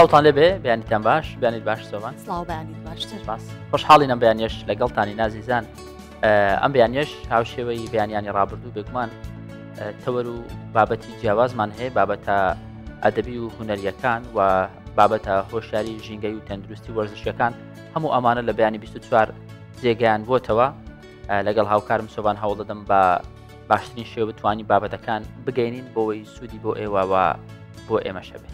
سڵاوتان لێبێ بیانیتان باش بیانیت باش سۆمان سڵاو بەیانیت باشتر باس خۆشحاڵین ئەم بەیانیەش لەگەڵتانی نازیزان ئەم بەیانیەش هاوشێوەی بەیانیانی ڕابردوو بێگومان تەوەر و بابەتی جیاوازمان هەیە بابەتە ئەدەبی و هونەریەکان و بابەتە هۆشیاری ژینگەی و تەندروستی وەرزشیەکان هەموو ئەمانە لە بەیانی 24 جێگەیان بۆتەوە لەگەڵ هاوکارم سۆبان هەوڵ دەدەم بە باشترین شێوە بتوانی بابەتەکان بگەینین بۆەوەی سوودی بۆ ئێوە و بۆ ئێمەشە بێت.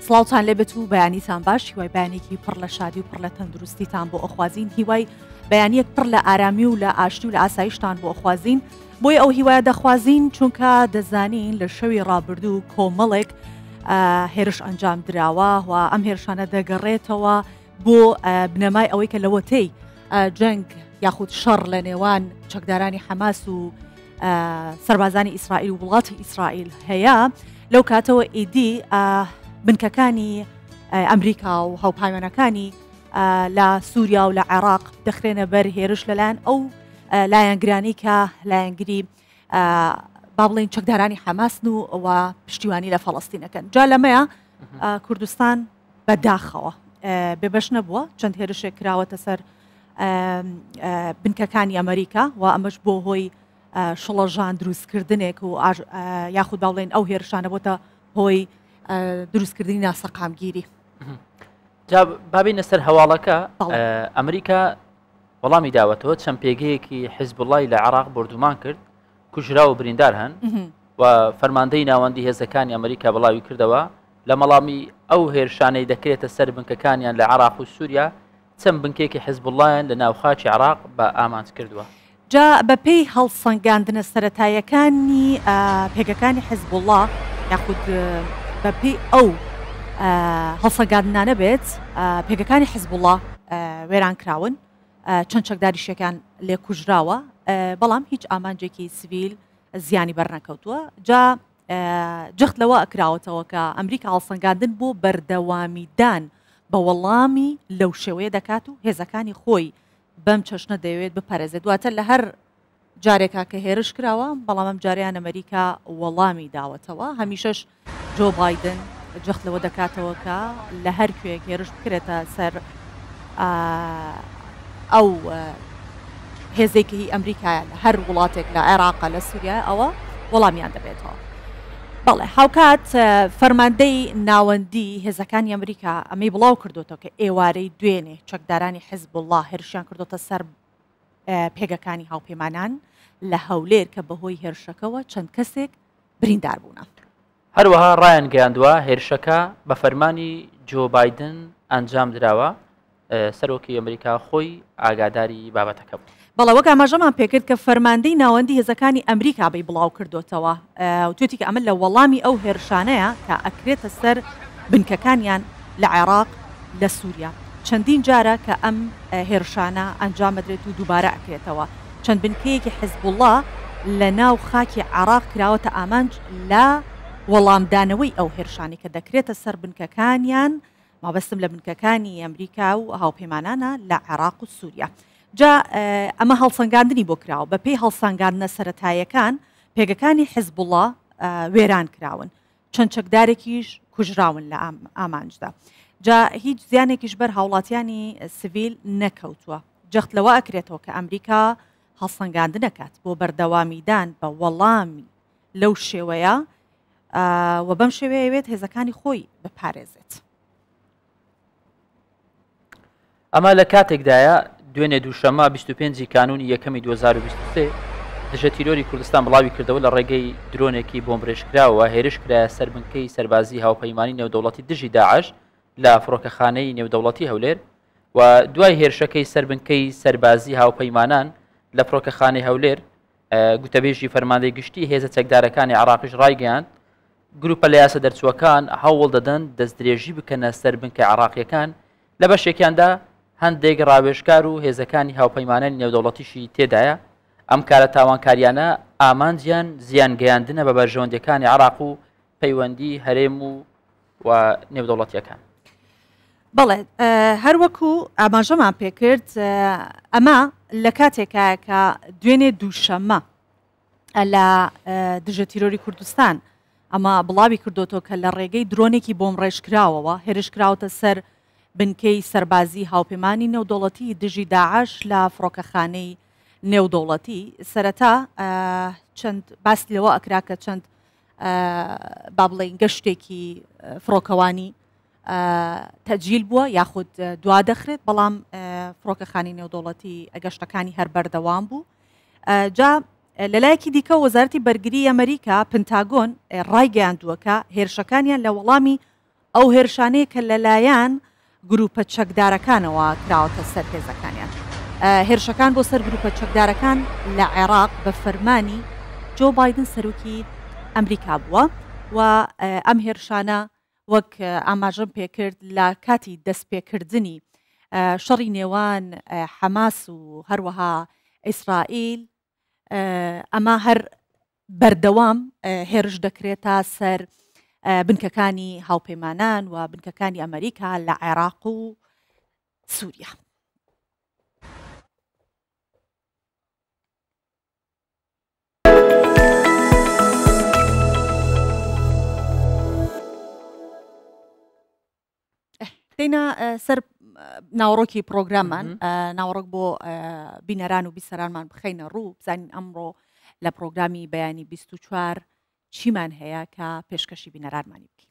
سڵاوتان لێبێت و بەیانیتان باش، هیوای بەیانێکی پڕ لە شادی و پڕ لە تەندروستیتان بۆ ئەخوازین، هیوای بەیانیەک پڕ لە ئارامی و لە ئاشتی و لە ئاسایشتان بۆ ئەخوازین. بۆی ئەو هیوایە دەخوازین چونکە دەزانین لە شەوی ڕابردوو کۆمەڵێک هێرش ئەنجام دراوە و ئەم هێرشانە دەگەڕێتەوە بۆ بنەمای ئەوەی کە لەوەتەی جەنگ یاخود شەڕ لە نێوان چەکدارانی حەماس و سەربازانی ئیسرائیل و وڵاتی ئیسرائیل هەیە. لەو کاتەوە ئیدی بنکەکانی ئەمریکا و هاوپایمانەکانی لە سووریا و لە عێراق دەخرێنە بەر هێرش لەلایەن ئەو لایەنگرانی کە لایەنگری با بڵێن چەکدارانی حەماسن و پشتیوانی لە فەڵەستینەکەن. جا لەمەیە کوردستان بەداخەوە بێبەش نەبووە، چەند هێرشێک کراوەتە سەر بنکەکانی ئەمریکا و ئەمەش بۆ هۆی شڵەژان دروستکردنێک و یاخود با بڵێن ئەو هێرشانە بۆتە هۆی دروستکردنی ناسەقامگیری. جا بابینە سەر هەواڵەکە ئەمریکا وەڵامی داوەتەوە چەند پێگەیەکی حیزب اللهی لە عێراق بردومان کرد، کوژرا و بریندار هەن و فەرماندەی ناوەندی هێزەکانی ئەمریکا بڵاوی کردەوە لە مەڵامی ئەو هێرشانەی دەکرێتە سەر بنکەکانیان لە عێراق و سووریا چەند بنکێکی حیزب اللهیان لە ناوخاکی عێراق بە ئامانج کردووە. جا بەپێی هەڵسەنگاندنە سەرەتایەکانی پێگەکانی حیزب الله یاخود بەپێی ئەو هەڵسەنگاندنانە بێت پێگەکانی حیزب الله وێران کراون، چەند چەکداریشەکان لێ کوژراوە، بەڵام هیچ ئامانجێکی سیڤیل زیانی بەرنەکەوتووە. جا جەخت لەوە ئەکراوەتەوە کە ئەمریکا هەڵسەنگاندن بۆ بەردەوامیدان بە وەڵامی لەو شێوەیە دەکات و هێزەکانی خۆی بەم چەشنە دەیەوێت بپارێزێت. دواتر لە هەر جارێکا کە هێرش کراوە بەڵام ئەم جاریان ئەمریکا وەڵامی داوەتەوە. هەمیشەش جۆ بایدن جەخت لەوە دەکاتەوە کە لە هەر کوێک هێرش بکرێتە سەر ئەو هێزێکی ئەمریکایە لە هەر وڵاتێک لە عێراقا لە سووریا ئەوە وەڵامیان دەبێتەوە. بەڵێ هاوکات فەرماندەی ناوەندی هێزەکانی ئەمریکا ئەمەی بڵاو کردوتەوە کە ئێوارەی دوێنێ چەکدارانی حیزب الله هێرشیان کردوتە سەر پێگەکانی هاوپەیمانان لە هەولێر کە بەهۆی هێرشەکەەوە چەند کەسێک بریندار بوون. هەروەها ڕایان گەیاندووە هێرشەکە بە فەرمانی جۆ بایدن ئەنجام درراوە، سەرۆکی ئەمریکا خۆی ئاگاداری بابەتەکە بوو. بەڵێ وەک ئاماژەمان پێکرد کە فەرماندەی ناوەندی هێزەکانی ئەمریکا بەی بڵاو کردوتەوە و توێتی کە ئەمە لە وەڵامی ئەو هێرشانەیە کە ئەکرێتە سەر بنکەکانیان لە عێراق لە سووریا. چەندین جارە کە ئەم هێرشانە ئەنجامەدرێت و دووبارە ئەکرێتەوە. چەند بنکەیەکی حیزب الله لە ناو خاکی عێراق کراوەتە ئامانج لە وەڵامدانەوەی ئەو هێرشانی کە دەکرێتە سەر بنکەکانیان مابەستم لە بنکەکانی ئەمریکا و هاوپەیمانانە لە عێراق و سووریا. جا ئەمە هەڵسەنگاندنی بۆ کراوە. بەپێی هەڵسەنگاندنە سەرەتایەکان پێگەکانی حیزب الله وێران کراون، چەند چەکدارێکیش کوژراون لە ئامانجدا. جا هیچ زیانێکیش بەر هاوڵاتیانی سڤیل نەکەوتووە. جەخت لەوە ئەکرێتەوە کە ئەمریکا هەڵسەنگاندن نەکات بۆ بەردەوامیدان بە وەڵامی لەو شێوەیە و بەم شێوەیەوێت هێزەکانی خۆی بپارێزێت. ئەمە لە کاتێکدایە دوێنێ دووشەمە 25 کانونی یەکەمی 2023 دژە تیرۆری کوردستان بڵاوی کردەوە لە ڕێگەی درۆنێکی بۆمبرێژکراوە هێرش کرایە سەر بنکەی سەربازی هاوپەیمانی نێودەوڵەتی دژی داعش لە فڕۆکەخانەی نێودەوڵەتی هەولێر و دوای هێرشەکەی سەر بنکەی سەربازی هاوپەیمانان لە فڕۆکەخانەی هەولێر گوتەبێژی فەرماندەی گشتی هێزە چەکدارەکانی عێراقیش ڕایگەیاند گروپە لە یاسە دەرچووەکان هەوڵ دەدەن دەستدرێژی بکەنە سەر بنکە عێراقیەکان لە بەشێکیاندا هەندێک ڕاوێژکار و هێزەکانی هاوپەیمانانی نێودەوڵەتیشی تێدایە. ئەم کارە تاوانکاریانە ئامانجیان زیانگەیاندنە بە بەرژەوەندەکانی عێراق و پەیوەندی هەرێم و نێودەوڵەتیەکان. بەڵێ هەروەکو ئاماژەمان پێکرد ئەمە لە کاتێکە کە دوێنێ دووشەمە لە دژە تیرۆری کوردستان ئەمە بڵاوی کردوتەوە کە لە ڕێگەی درۆنێکی بۆم ڕێژکراوەوە هێرشکراوتە سەر بنکەی سەربازی هاوپەیمانی نێودوڵەتی دژی داعش لە فڕۆکەخانەی نێودوڵەتی سەرەتا چەند باس لەوە ئەکرا کە چەند با بڵێن گەشتێکی فڕۆکەوانی تەجیل بووە یاخود دوا دەخرێت بەڵام فڕۆکەخانی نێودوڵەتی گەشتەکانی هەر بەردەوام بوو جا لەلایەکی دیکە وەزارەتی بەرگری ئەمریکا پنتاگۆن ڕایگەیاندووە کە هێرشەکانیان لە وەڵامی ئەو هێرشانەیە کە لەلایەن گروپە چەکدارەکانەوە کراوەتە سەر هێزەکانیان هێرشەکان بۆ سەر گروپە چەکدارەکان لە عێراق بە فەرمانی جۆ بایدن سەرۆکی ئەمریکا بووە و ئەم هێرشانە وەک ئاماژەم پێکرد لە کاتی دەستپێکردنی شەڕی نێوان حەماس و هەروەها ئیسرائیل ئەمە هەر بەردەوام هێرش دەکرێتە سەر بنکەکانی هاوپەیمانان و بنکەکانی ئەمریکا لە عێراق و سووریا. دەینا سەر ناوڕۆکی پرۆگرامان ناوڕۆک بۆ بینەران و بیسەرانمان بخەینە ڕوو بزانین ئەمڕۆ لە پرۆگرامی بەیانی 24 چیمان هەیە کە پێشکەشی بینەرانمانی بکەین.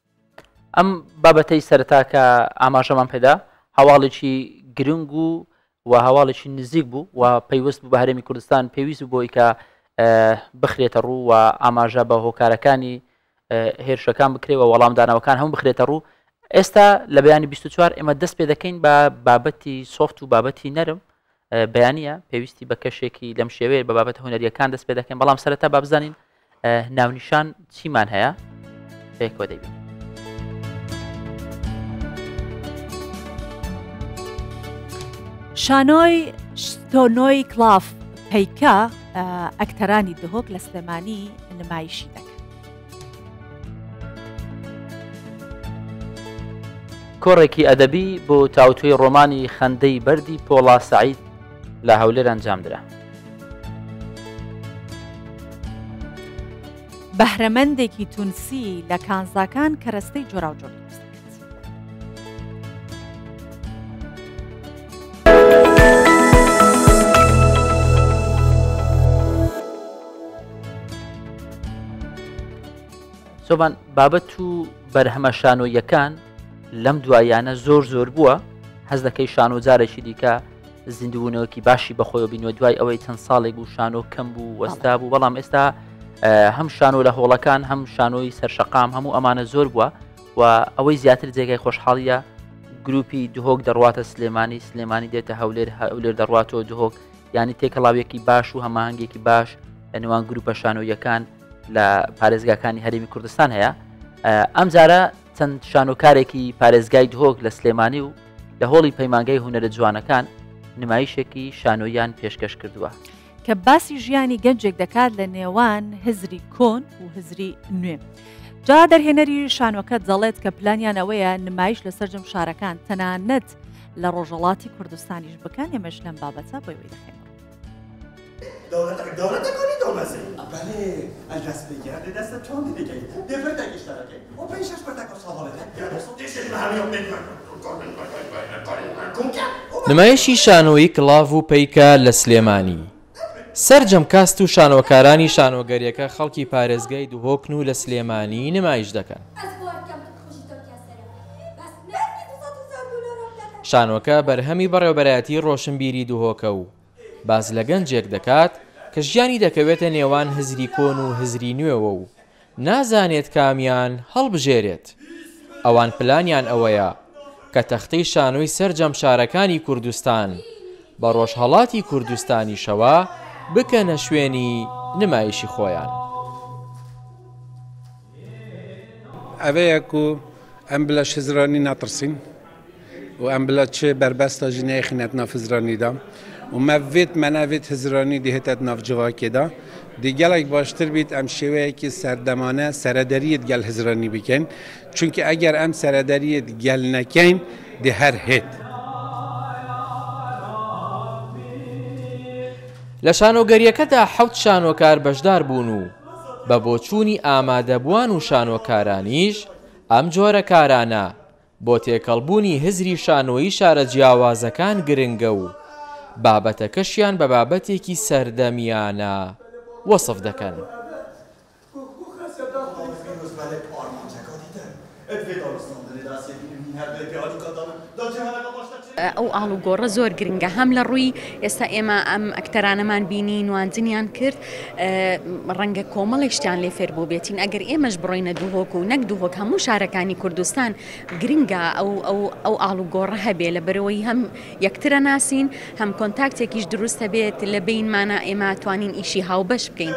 ئەم بابەتەی سەرەتا کە ئاماژەمان پێدا هەواڵێکی گرنگ و هەواڵێکی نزیک بوو و پەیوەست بوو بە هەرێمی کوردستان پێویست بۆی کە بخرێتە ڕوو و ئاماژە بە هۆکارەکانی هێرشەکان بکرێ و وەڵامدانەوەکان هەموو بخرێتە ڕوو. ئێستا لە بەیانی 24 ئێمە دەست پێ دەکەین بە بابەتی سۆفت و بابەتی نەرم بەیانە پێویستی بە کەشێکی لەم شێوەیە بە بابەت هوەریەکان دەست پێ دەکەین بەڵام سەرەتا با بزانین ناونیشان چیمان هەیە پێکەوە دەبین. شانۆی شتۆنۆی کلااف پەیکە ئەکتەرانی دهۆک لە سلێمانی نمایشی دەکەن. کۆڕێکی ئەدەبی بۆ تاوتوی ڕۆمانی خەندەی بەردی پۆڵا سەعید لە هەولێر ئەنجامدرا. بەهرەمەندێکی تونسی لە کانزاکان کەرەستەی جۆراوجۆر دروست دەکات. سۆبان بابەت و بەرهەمە شانۆیەکان لەم دوایانە زۆر بووە هەز دەکەی شانۆ جارێکی دیکە زیندوبوونەوەکی باشی بەخۆیەوە بینەوە دوای ئەوەی چەند ساڵێک بوو شانۆ کەم بوو وەستا بوو بەڵام ئێستا هەم شانۆ لە هۆڵەکان هەم شانۆی سەرشەقام هەموو ئەمانە زۆر بووە و ئەوەی زیاتر جێگای خۆشحاڵیە گروپی دهۆک دەڕواتە سلێمانی دێتە هەولێر دەڕواتەوە دهۆک ینی تێکەڵاویەکی باش و هەماهنگێکی باش لە نێوان گروپە شانۆیەکان لە پارێزگاکانی هەرێمی کوردستان هەیە. ئەم جارە چەند شانۆکارێکی پارێزگای دهۆک لە سلێمانی و لە هۆڵی پەیمانگەی هونەرە جوانەکان نمایشێکی شانۆیان پێشکەش کردووە کە باسی ژیانی گەنجێک دەکات لە نێوان هزری کۆن و هزری نوێ. جا دەرهێنەری شانۆکە دەڵێت کە پلانیان ئەوەیە نمایش لە سەرجەم شارەکان تەنانەت لە ڕۆژەڵاتی کوردستانیش بکەن ئێمەش لەم بابەتە بۆی وی دەخێن. دولتەکانی دۆمەزی بەێ ئەدەست بگیرە لە دەستە تۆ دیگەی دێبەردەگەشتەکەی و پێیشەش بەردەکە ساڵێت نمایشی شانۆیی کلااف و پەیکە لە سلێمانی سەرجەم کاست و شانۆکارانی شانۆگەریەکە خەڵکی پارێزگای دهۆکن و لە سلێمانی نمایش دەکەن. شانۆکە بەرهەمی بەڕێوەبەرایەتی ڕۆشنبیری دهۆکە و باز لە گەنجێک دەکات کە ژیانی دەکەوێتە نێوان هزری کۆن و هزری نوێوە و نازانێت کامیان هەڵبژێرێت. ئەوان پلانیان ئەوەیە کە تەختەی شانۆی سەرجەم شارەکانی کوردستان بە ڕۆژهەڵاتی کوردستانیشەوە بکەنە شوێنی نمایشی خۆیان. ئەوەیەک و ئەم بلە هزرانی ناترسین و ئەم بلە چێ بربەستە ژنەیە خینەت نافزرانیدا و مەڤێت مەناوێت هزرانی دیهێتت نافجواکێدا دیگەڵێک باشتر بیت ئەم شێوەیەکی سەردەمانە سەرەدەریت گەل هزرانی بکەین چونکە ئەگەر ئەم سەرەدەریت گەل نەکەین دی هەر هێت. لە شانۆگەریەکەدا 7 شانۆکار بەشدار بوون و بە بۆچوونی ئامادەبووان و شانۆکارانیش ئەم جۆرە کارانە بۆ تێکەڵبوونی هزری شانۆیی شارە جیاوازەکان گرنگە و بابەتەکەشیان بە بابەتێکی سەردەمیانە وەسف دەکەن. ئەو ئاڵوگۆڕە زۆر گرنگە هەم لە ڕووی ئێستا ئێمە ئەم ئەکتەرانەمان بینی نوانجنیان کرد ڕەنگە کۆمەڵێکشتیان لێ فێر بۆ بێتین ئەگەر ئێمەش بڕۆینە دووهۆک و نەک دووهۆک هەموو شارەکانی کوردستان گرنگە ئەو ئاڵوگۆڕە هەبێ لە بەرەوەی هەم یەکترە ناسین هەم کۆنتاکتێکیش دروستە بێت لە بینمانە ئێمە توانین ئیشی هاوبەش بکەین.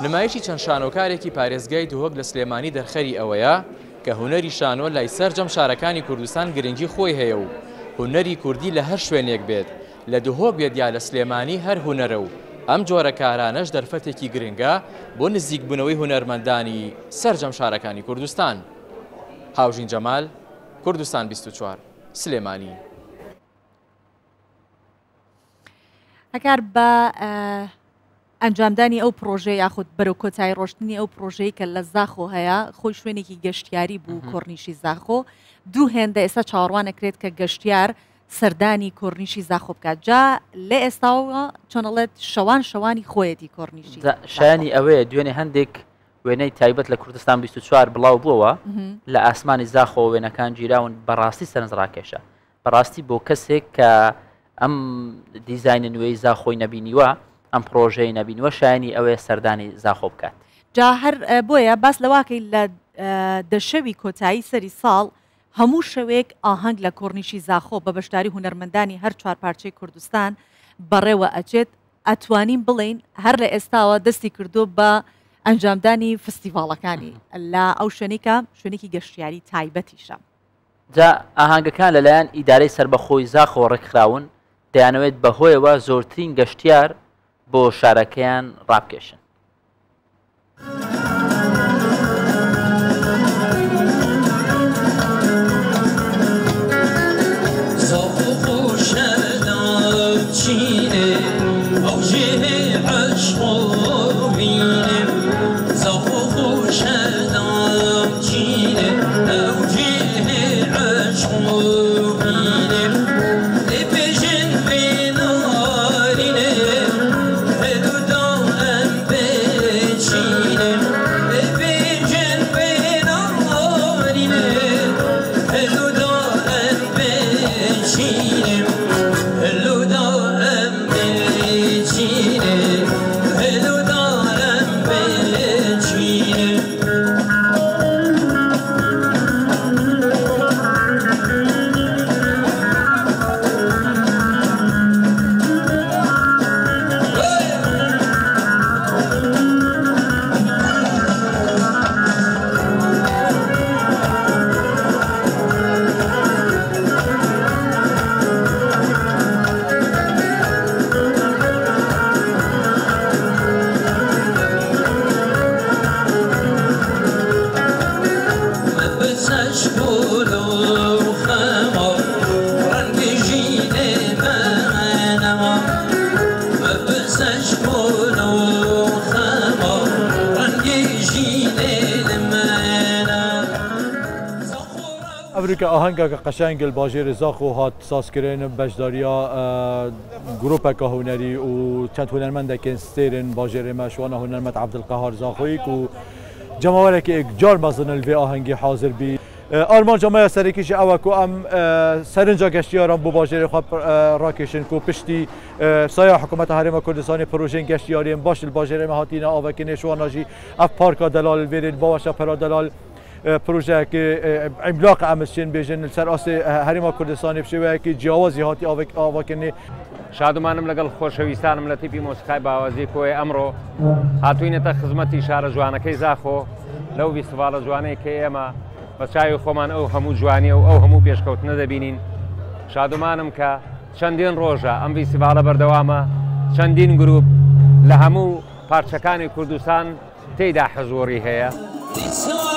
نمایشی چەند شانۆکارێکی پارێزگای دووهۆک لە سلێمانی دەرخەری ئەوەیە کە هونەری شانۆ لای سەرجەم شارەکانی کوردستان گرنگی خۆی هەیە و هونەری کوردی لە هەر شوێنێک بێت لە دووهۆک بێت یا لە سلێمانی هەر هونەرە و ئەم جۆرە کارانەش دەرفەتێکی گرنگە بۆ نزیک بوونەوەی هونەرمەندانی سەرجەم شارەکانی کوردستان. هاوژین جەمال، کوردستان 24 سلێمانی. ئەگەر بە ئەنجامدانی ئەو پرۆژه یاخود بەرەو کۆتایی ڕۆشتنی ئەو پرۆژەی کە لە زاخۆ هەیە خۆی شوێنێکی گەشتیاری بوو کۆرنیشی زاخۆ دوو هێندە ئێستا چاوەڕوان ئەکرێت کە گەشتیار سەردانی کۆرنیشی زاخۆ بکات جا لە ئێستاوە چۆنەڵێت شەوانی خۆیەتی کۆرنیشی شایانی ئەوەیە دوێنێ هەندێک وێنەی تایبەت لە کوردستان 24 بڵاو بووەوە لە ئاسمانی زاخۆ وێنەکان گیراون بەڕاستی سەرنجڕاکێشە بەڕاستی بۆ کەسێک کە ئەم دیزاینە نوێی زاخۆی نەبینیوە ئەم پرۆژەی نەبینوە شایانی ئەوەیە سەردانی زاخۆ بکات. جا هەر بۆیە باس لەواکەی لە دەشەوی کۆتایی سەری ساڵ هەموو شەوێک ئاهەنگ لە کۆرنیشی زاخۆ بە بەشداری هونەرمەندانی هەر چوار پارچەی کوردستان بەڕێوە ئەچێت ئەتوانین بڵین هەر لە ئێستاوە دەستی کردو بە ئەنجامدانی فستیڤاڵەکانی لە ئەو شوێنێکی گەشتیاری تایبەتیشە. جا ئاهەنگەکان لەلایەن ئیدارەی سربەخۆی زاخۆ ڕێکخراون دەیانەوێت بەهۆیەوە زۆرترین گەشتیار بۆ شارەکەیان ڕابکێشن. که آهنگ که قشنگ الباجر زاخو هات ساز کردن بجداریا گروپ که هنری و چند هنرمند که استرن باجر مشوانه هنرمند عبدالقهار زاخویی که جماعت که یک جار مزن الوی آهنگی حاضر بی آرمان جامعه سرکیش اوا کو ام سرنجا گشتیاران بو باجر خود راکشن کو پشتی سایه حکومت حرم کردستان پروژه گشتیاری باش الباجر مهاتینا آوا که نشواناجی اف پارک دلال ویرید باوش پر دلال پروژه که املاق امسشن بیشن سراس حرم کردستان بشه که جوازی هاتی آوا کنی شادمانم لەگەڵ خۆشەویستانم لە تیپی مۆسیقای باوازی کۆی ئەمڕۆ هاتوینەتە خزمەتی شارە جوانەکەی زاخۆ لەو فیستیڤاڵە جوانەی کە ئێمە بە چاوی خۆمان ئەو هەموو جوانی و ئەو هەموو پێشکەوتنە دەبینین. شادومانم کە چەندین ڕۆژە ئەم فیستیڤاڵە بەردەوامە چەندین گروپ لە هەموو پارچەکانی کوردستان تێیدا حەزوەری هەیە. Disa,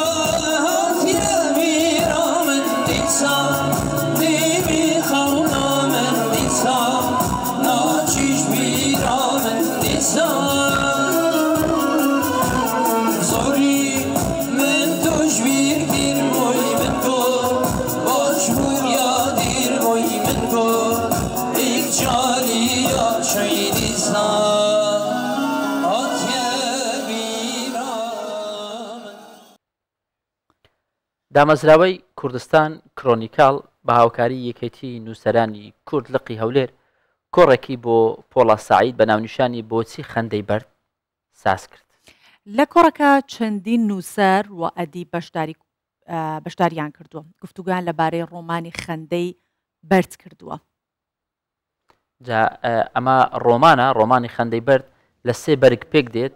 دامەزراوەی کوردستان کرۆنیکال بە هاوکاری یەکێتی نووسەرانی کورد لقی هەولێر کۆڕێکی بۆ پۆڵا سعید بە ناونیشانی بۆچی خەندەی بەرد ساز کرد. لە کۆڕەکە چەندین نووسەر و ئەدی بەشداریان کردووە. گفتوگویان لەبارەی ڕۆمانی خەندەی بەرد کردووە. ئەمە ڕۆمانی خەندەی بەرد لە 3 بەرگ پێک دێت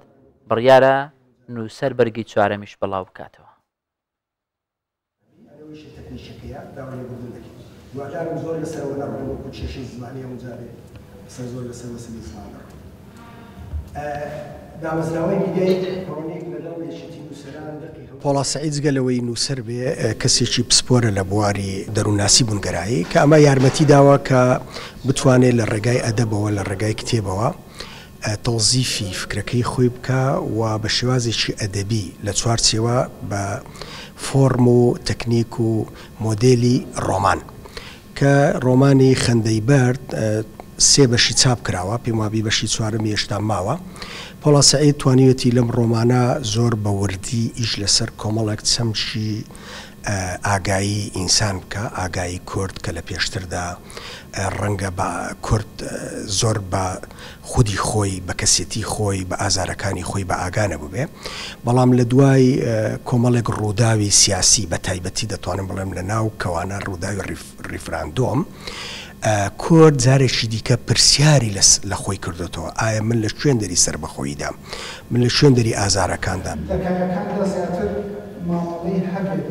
بڕیارە نووسەر بەرگی چوارەمیش بەڵاو بکاتەوە. پۆڵا سەعید جگەلەوەی نووسەر بێ کەسێکی پسپۆرە لە بواری دەرووناسی بوونگەرایی کە ئەمە یارمەتی داوە کە بتوانێت لە ڕێگای ئەدەبەوە لە ڕێگای کتێبەوە تەوزیفی فکرەکەی خۆی بکە و بە شێوازێکی ئەدەبی لە چوارچێوە بە فۆرم و تەکنیک و مۆدێلی ڕۆمان کە ڕۆمانی خەندەی بەرد 3 بەشی چاپ کراوە پێم وابی بەشی چوارم هێشتا ماوە. پۆڵا سەعید توانیوەتی لەم ڕۆمانە زۆر بە وردی ئیش لەسەر کۆمەڵێک چەمشی ئاگایی ئینسان بکە ئاگایی کورد کە لە پێشتردا ڕەنگە بە کورد زۆر بە خودی خۆی بە کەسێتی خۆی بە ئازارەکانی خۆی بە ئاگانە ببێ بەڵام لە دوای کۆمەڵێک ڕووداوی سیاسی بە تایبەتی دەتوانم بڵێم لە ناو کەوانە ڕووداوی ریفراندۆم کورد جارێکی دیکە پرسیاری لە خۆی کردوتەوە ئایا من لە شوێن دەری سەر بەخۆیدا من لە شوێن دەری ئازارەکاندا مامەڵەی هەبێت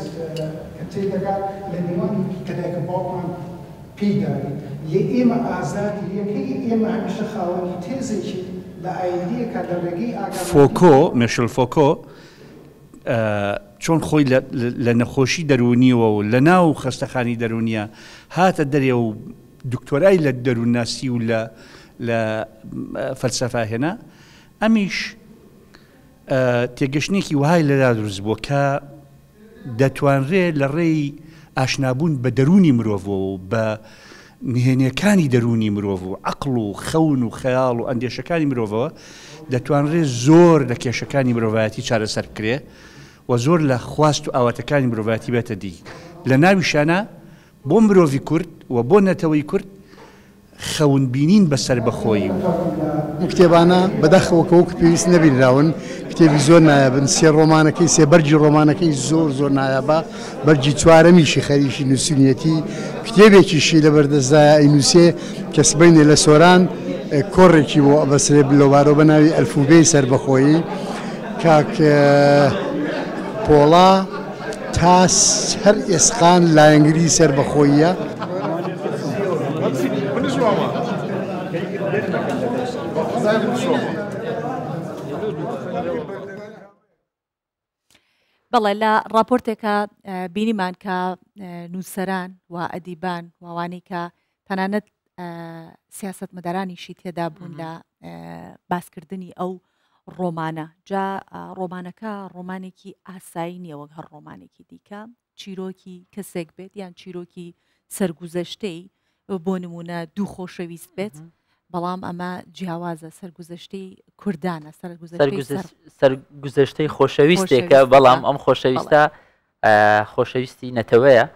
کە تێدەگات لە نێوانی کەدایکە باوکمان پێیداری لێ ئێمە ئازادی یەکەی ئێمە هەمیشە خاوەنی تێزێکی لە ئایندیەکە لە ڕێگەی فۆکۆ مێشل فۆکۆ چۆن خۆی لە نەخۆشی دەرونیەوە و لە ناو خەستەخانی دەرونیە هاتە دەرێ و دکتۆرای لە دەروونناسی و لە فەلسەفا هێنا ئەمیش تێگەشتێکی وهای لەدا دروست بووە کە دەتوانرێت لە ڕێی ئاشنابوون بە دەرونی مرۆڤ و بە نهێنیەکانی دەرونی مرۆڤ و عەقڵ و خەون و خەیاڵ و ئەندێشەکانی مرۆڤەوە دەتوانرێت زۆر لە کێشەکانی مرۆڤایەتی چارەسەر بکرێ و زۆر لە خواست و ئاواتەکانی مرۆڤایەتی بێتە دی لە ناویشانە بۆ مرۆڤی کورد و بۆ نەتەوەی کورد خەونبینین بەسەر بەخۆی و کتێبانە بەداخەوەکەوەک پێویست نەبینراون کتێبی زۆر نایابن سێ ڕۆمانەکەی سێ بەرجی ڕۆمانەکەی زۆر نایابە بەرجی چوارەمیشی خەریکی نووسینەتی کتێبێکیشی لە بەردەستدایە ئەینووسێ کە سبەینێ لە سۆران کۆڕێکی بۆ ئەبەسرێ بلۆبارۆ بە ناوی ئەلفوبێی سەربەخۆیی کاک پۆڵا تا هەر ئێسقان لایەنگری سەربەخۆییە بەڵێ لە راپۆرتێکە بینیمان کە نووسەران و ئەدیبان ووانەی کە تەنانەت سیاسەتمەدارانیشی تێدا بوون لە باسکردنی ئەو ڕۆمانە جا ڕۆمانەکە ڕۆمانێکی ئاسایی نییە وەک هەر ڕۆمانێکی دیکە چیرۆکی کەسێک بێت یان چیرۆکی سەرگوزەشتەی بۆ نمونە دوو خۆشەویست بێت بەڵام ئەمە جیاوازە سەرگوزەشتەی کوردانە سەرگوزەشتەی خۆشەویستێکە بەڵام ئەم خۆشەویستە خۆشەویستی نەتەوەیە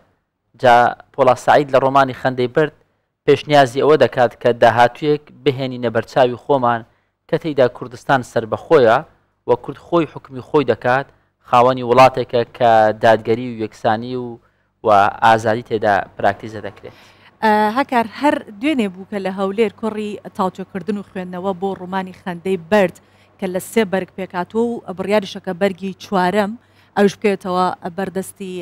جا پۆڵا سعید لە ڕۆمانی خەندەی بەرد پێشنیازی ئەوە دەکات کە داهاتوویەک بهێنی نەبەرچاوی خۆمان کە تێیدا کوردستان سربەخۆیە و کورد خۆی حکمی خۆی دەکات خاوەنی وڵاتێکە کە دادگەری و یەکسانی و ئازادی تێدا پراکتیزە دەکرێت. هەکار هەر دوێنێ بوو کە لە هەولێر کوڕی تاوچەکردن و خوێندنەوە بۆ ڕۆمانی خەندەی بەرد کە لە 3 بەرگ پێکاتوە و بڕیاریشەکە بەرگی چوارەم ئەوش بکەوێتەوە بەردەستی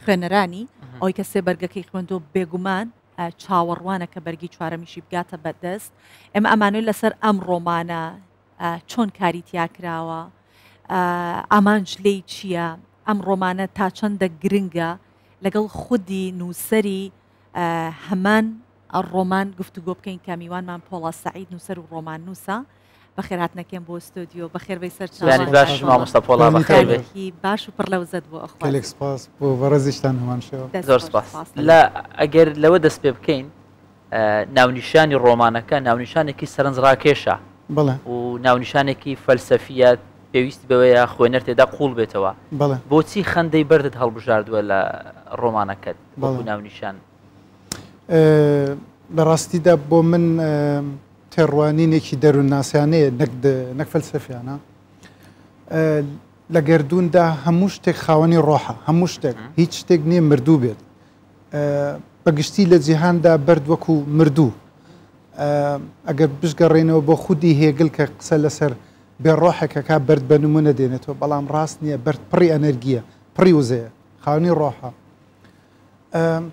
خوێنەرانی ئەوی کە 3 بەرگەکەی خوێندۆ بێگومان چاوەڕوانە کە بەرگی چوارەمیشی بگاتە بەدەست ئێمە ئەمانوێت لەسەر ئەم ڕۆمانە چۆن کاری تیا کراوە ئامانج لێی چییە ئەم ڕۆمانە تا چەندە گرنگە لەگەڵ خودی نووسەری هەمان ڕۆمان گفتوگۆ بکەین کامیوانمان پۆڵا سەعید نووسەر و ڕۆمان نووسە بەخێرات نەکەم بۆ ستۆدیۆ بەخێربەی سەر باش مامۆستا پۆڵا بەخێربێ باش و پڕ لەوزەت بۆ ئەخوالێک سپاس بۆ بەڕێزیشتان هەمانشەوە زۆر سپاس لە ئەگەر لەوە دەست پێ بکەین ناونیشانی ڕۆمانەکە ناونیشانێکی سەرنجڕاکێشە بەڵێ و ناونیشانێکی فەلسەفیەت پێویستی بەوەیە خوێنەر تێدا قوڵ بێتەوە بۆچی خەندەی بەردت هەڵبژاردووە لە ڕۆمانەکەت بۆ ناونیشان بەڕاستیدا بۆ من تێڕوانینێکی دەروونناسیانەیە نەک فەلسەفیانە لە گردووندا هەموو شتێک خاوەنی ڕۆحە هەموو شتێک هیچ شتێک نییە مردوو بێت بەگشتی لە جیهاندا بەرد وەکو مردوو ئەگەر بشگەڕێنەوە بۆ خودی هێگل کە قسە لەسەر بێڕۆحێکە کا بەرد بە نمونە دێنێتەوە بەڵام ڕاست نییە بەرد پڕی ئەنەرگیە پڕی وزەیە خاوەنی ڕۆحە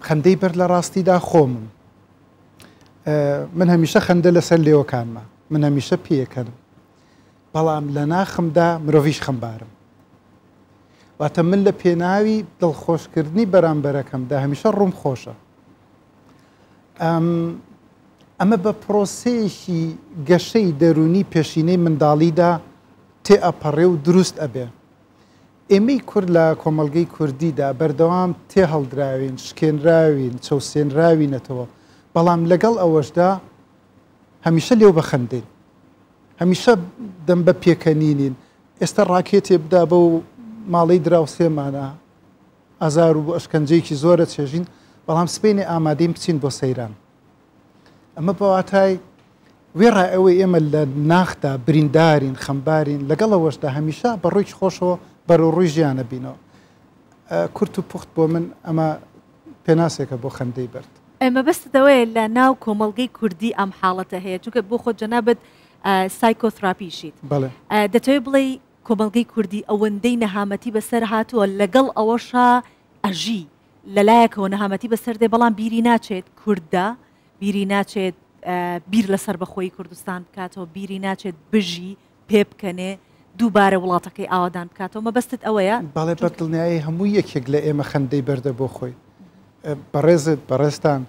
خەندەی بەرد لە ڕاستیدا خۆمم من هەمیشە خەندە لەسەر لێوەکانمە من هەمیشە پێکەنم بەڵام لە ناخمدا مرۆڤیش خەمبارم واتە من لە پێناوی دڵخۆشکردنی بەرامبەرەکەمدا هەمیشە ڕووم خۆشە ئەمە بە پرۆسەیەکی گەشەی دەرونی پێشینەی منداڵیدا تێئەپەڕێ و دروست ئەبێ ئێمەی کورد لە کۆمەڵگەی کوردیدا بەردەوام تێ هەڵدراوین شکێنراوین چەوسێنراوینەتەوە بەڵام لەگەڵ ئەوەشدا هەمیشە لێو بەخەندین هەمیشە دەم بە پێکەنینین ئێستا ڕاکێتێ بدا بە و ماڵەی دراوسێمانە ئازار و ئەشکەنجەیەکی زۆرە چێژین بەڵام سبینێ ئامادەیم بچین بۆ سەیران ئەمە بەواتای وێڕای ئەوەی ئێمە لە ناخدا بریندارین خەمبارین لەگەڵ ئەوەشدا هەمیشە بە ڕووی خۆشەوە بەرەو ڕووی ژیانە بینەوە کورت و پوخت بۆ من ئەمە پێناسێکە بۆ خەندەی بەرد ئەمە بەستەوەیە لە ناو کۆمەڵگەی کوردی ئەم حاڵەتە هەیە چونکە بۆ خۆ جەنابەت سایکۆتراپیشیت دەتەوێت بڵێ کۆمەڵگەی کوردی ئەوەندەی نەهامەتی بەسەر هاتووە لەگەڵ ئەوەشە ئەژی لەلایەکەوە نەهامەتی بەسەر دێ بەڵام بیری ناچێت کورددا بیری ناچێت بیر لەسەر بەخۆی کوردستان بکاتەوە بیری ناچێت بژی پێ بکەنێ دووبارە وڵاتەکەی ئاوادان بکاتەوە مەبەستت ئەوەیە باڵێ بەدڵنیایی هەموو یەکێک لە ئێمە خەندەی بەردە بۆ خۆی بەڕێزت بەڕێستان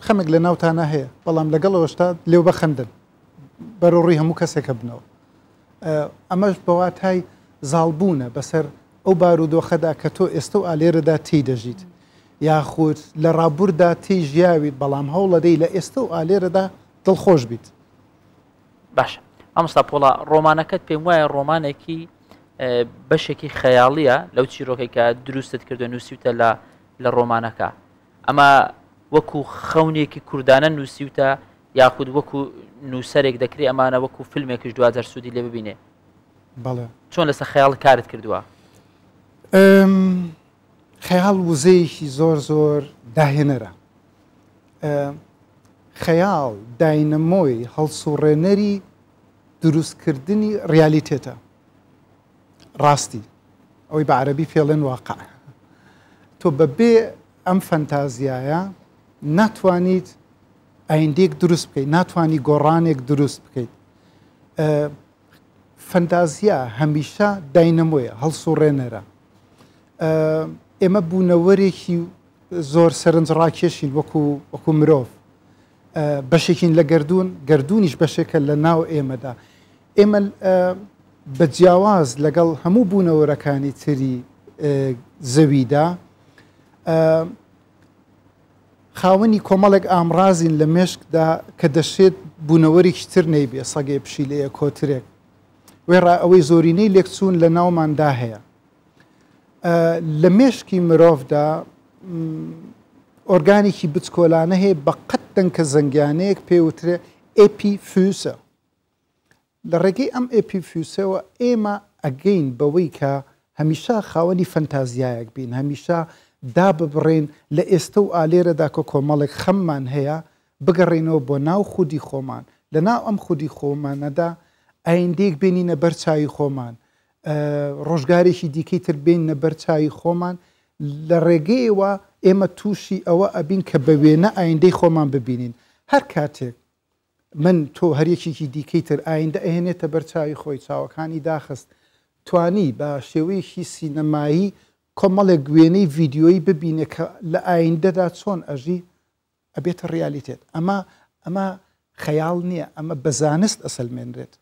خەمێک لە ناوتانە هەیە بەڵام لەگەڵەوەشتا لێو بە خەندن بەرەو ڕووی هەموو کەسێکە بنەوە ئەمەش بەواتای زاڵبوونە بەسەر ئەو بارودۆخەدا کە تۆ ئێستا و ئالێرەدا تی دەژیت یاخود لە ڕابووردا تی ژیاویت بەڵام هەوڵە دەی لە ئێستا و ئالێرەدا دڵخۆش بیت باشە ئەمستا پۆڵە ڕۆمانەکەت پێم وایە ڕۆمانێکی بەشێکی خەیاڵیە لەو چیرۆکێکە دروستت کردو نووسیوتە لە ڕۆمانەکە ئەمە وەکو خەونێکی کوردانە نووسیوتە یاخود وەکو نووسەرێک دەکری ئەمانە وەکو فیلمێکش دوازەر سوودی لێ ببینێ بەڵێ چۆن لەسەر خەیاڵ کارت کردووە خەیاڵ وزەیەکی زۆر زۆر داهێنەرە خەیاڵ داینەمۆی هەڵسوڕێنەری دروستکردنی ڕیالیتێتە ڕاستی ئەوەی بە عەرەبی فێڵێن واقع تۆ بەبێ ئەم فەنتازیایە ناتوانیت ئایندێک دروست بکەیت ناتوانی گۆڕانێک دروست بکەیت فەنتازیا هەمیشە داینەمۆیە هەڵسوڕێنەرە ئێمە بوونەوەرێکی زۆر سەرنجڕاکێشین وەکو مرۆڤ بەشێکین لە گردوونیش بەشێکە لە ناو ئێمەدا ئێمە بە جیاواز لەگەڵ هەموو بوونەوەرەکانی تری زەویدا خاوەنی کۆمەڵێک ئامرازین لە مێشکدا کە دەشێت بوونەوەرێکی تر نەیبێ سەگێ پشیلەیە کۆترێک وێڕا ئەوەی زۆرینەی لێکچوون لە ناوماندا هەیە لە مێشکی مرۆڤدا ئۆرگانێکی بچکۆلانە هەیە بە قەت دەنکە زەنگیانەیەک پێوترێ ئێپیفیوسە لە ڕێگەی ئەم ئێپیفیوسەوە ئێمە ئەگەین بەوەی کە هەمیشە خاوەنی فەنتازیایەک بین هەمیشە دا ببڕێن لە ئێستا و ئالێرەدا کە کۆمەڵێک خەممان هەیە بگەڕێنەوە بۆ ناو خودی خۆمان لە ناو ئەم خودی خۆمانەدا ئایندێک بینینە بەرچاوی خۆمان ڕۆژگارێکی دیکەی تر بینە بەرچاوی خۆمان لە ڕێگەیەوە ئێمە تووشی ئەوە ئەبین کە بە وێنە ئایندەی خۆمان ببینین هەر کاتێک من تۆ هەرێکێکی دیکەی تر ئایندە ئەهێنێتە بەرچاوی خۆی چاوەکانی داخست توانی بە شێوەیەکی سینەمایی کۆمەڵێک وێنەی ڤیددیۆیی ببینێ کە لە ئایندەدا چۆن ئەژی ئەبێتە ڕیالیتێت ئەمە خەیاڵ نییە ئەمە بەزانست ئەسەلمێنرێت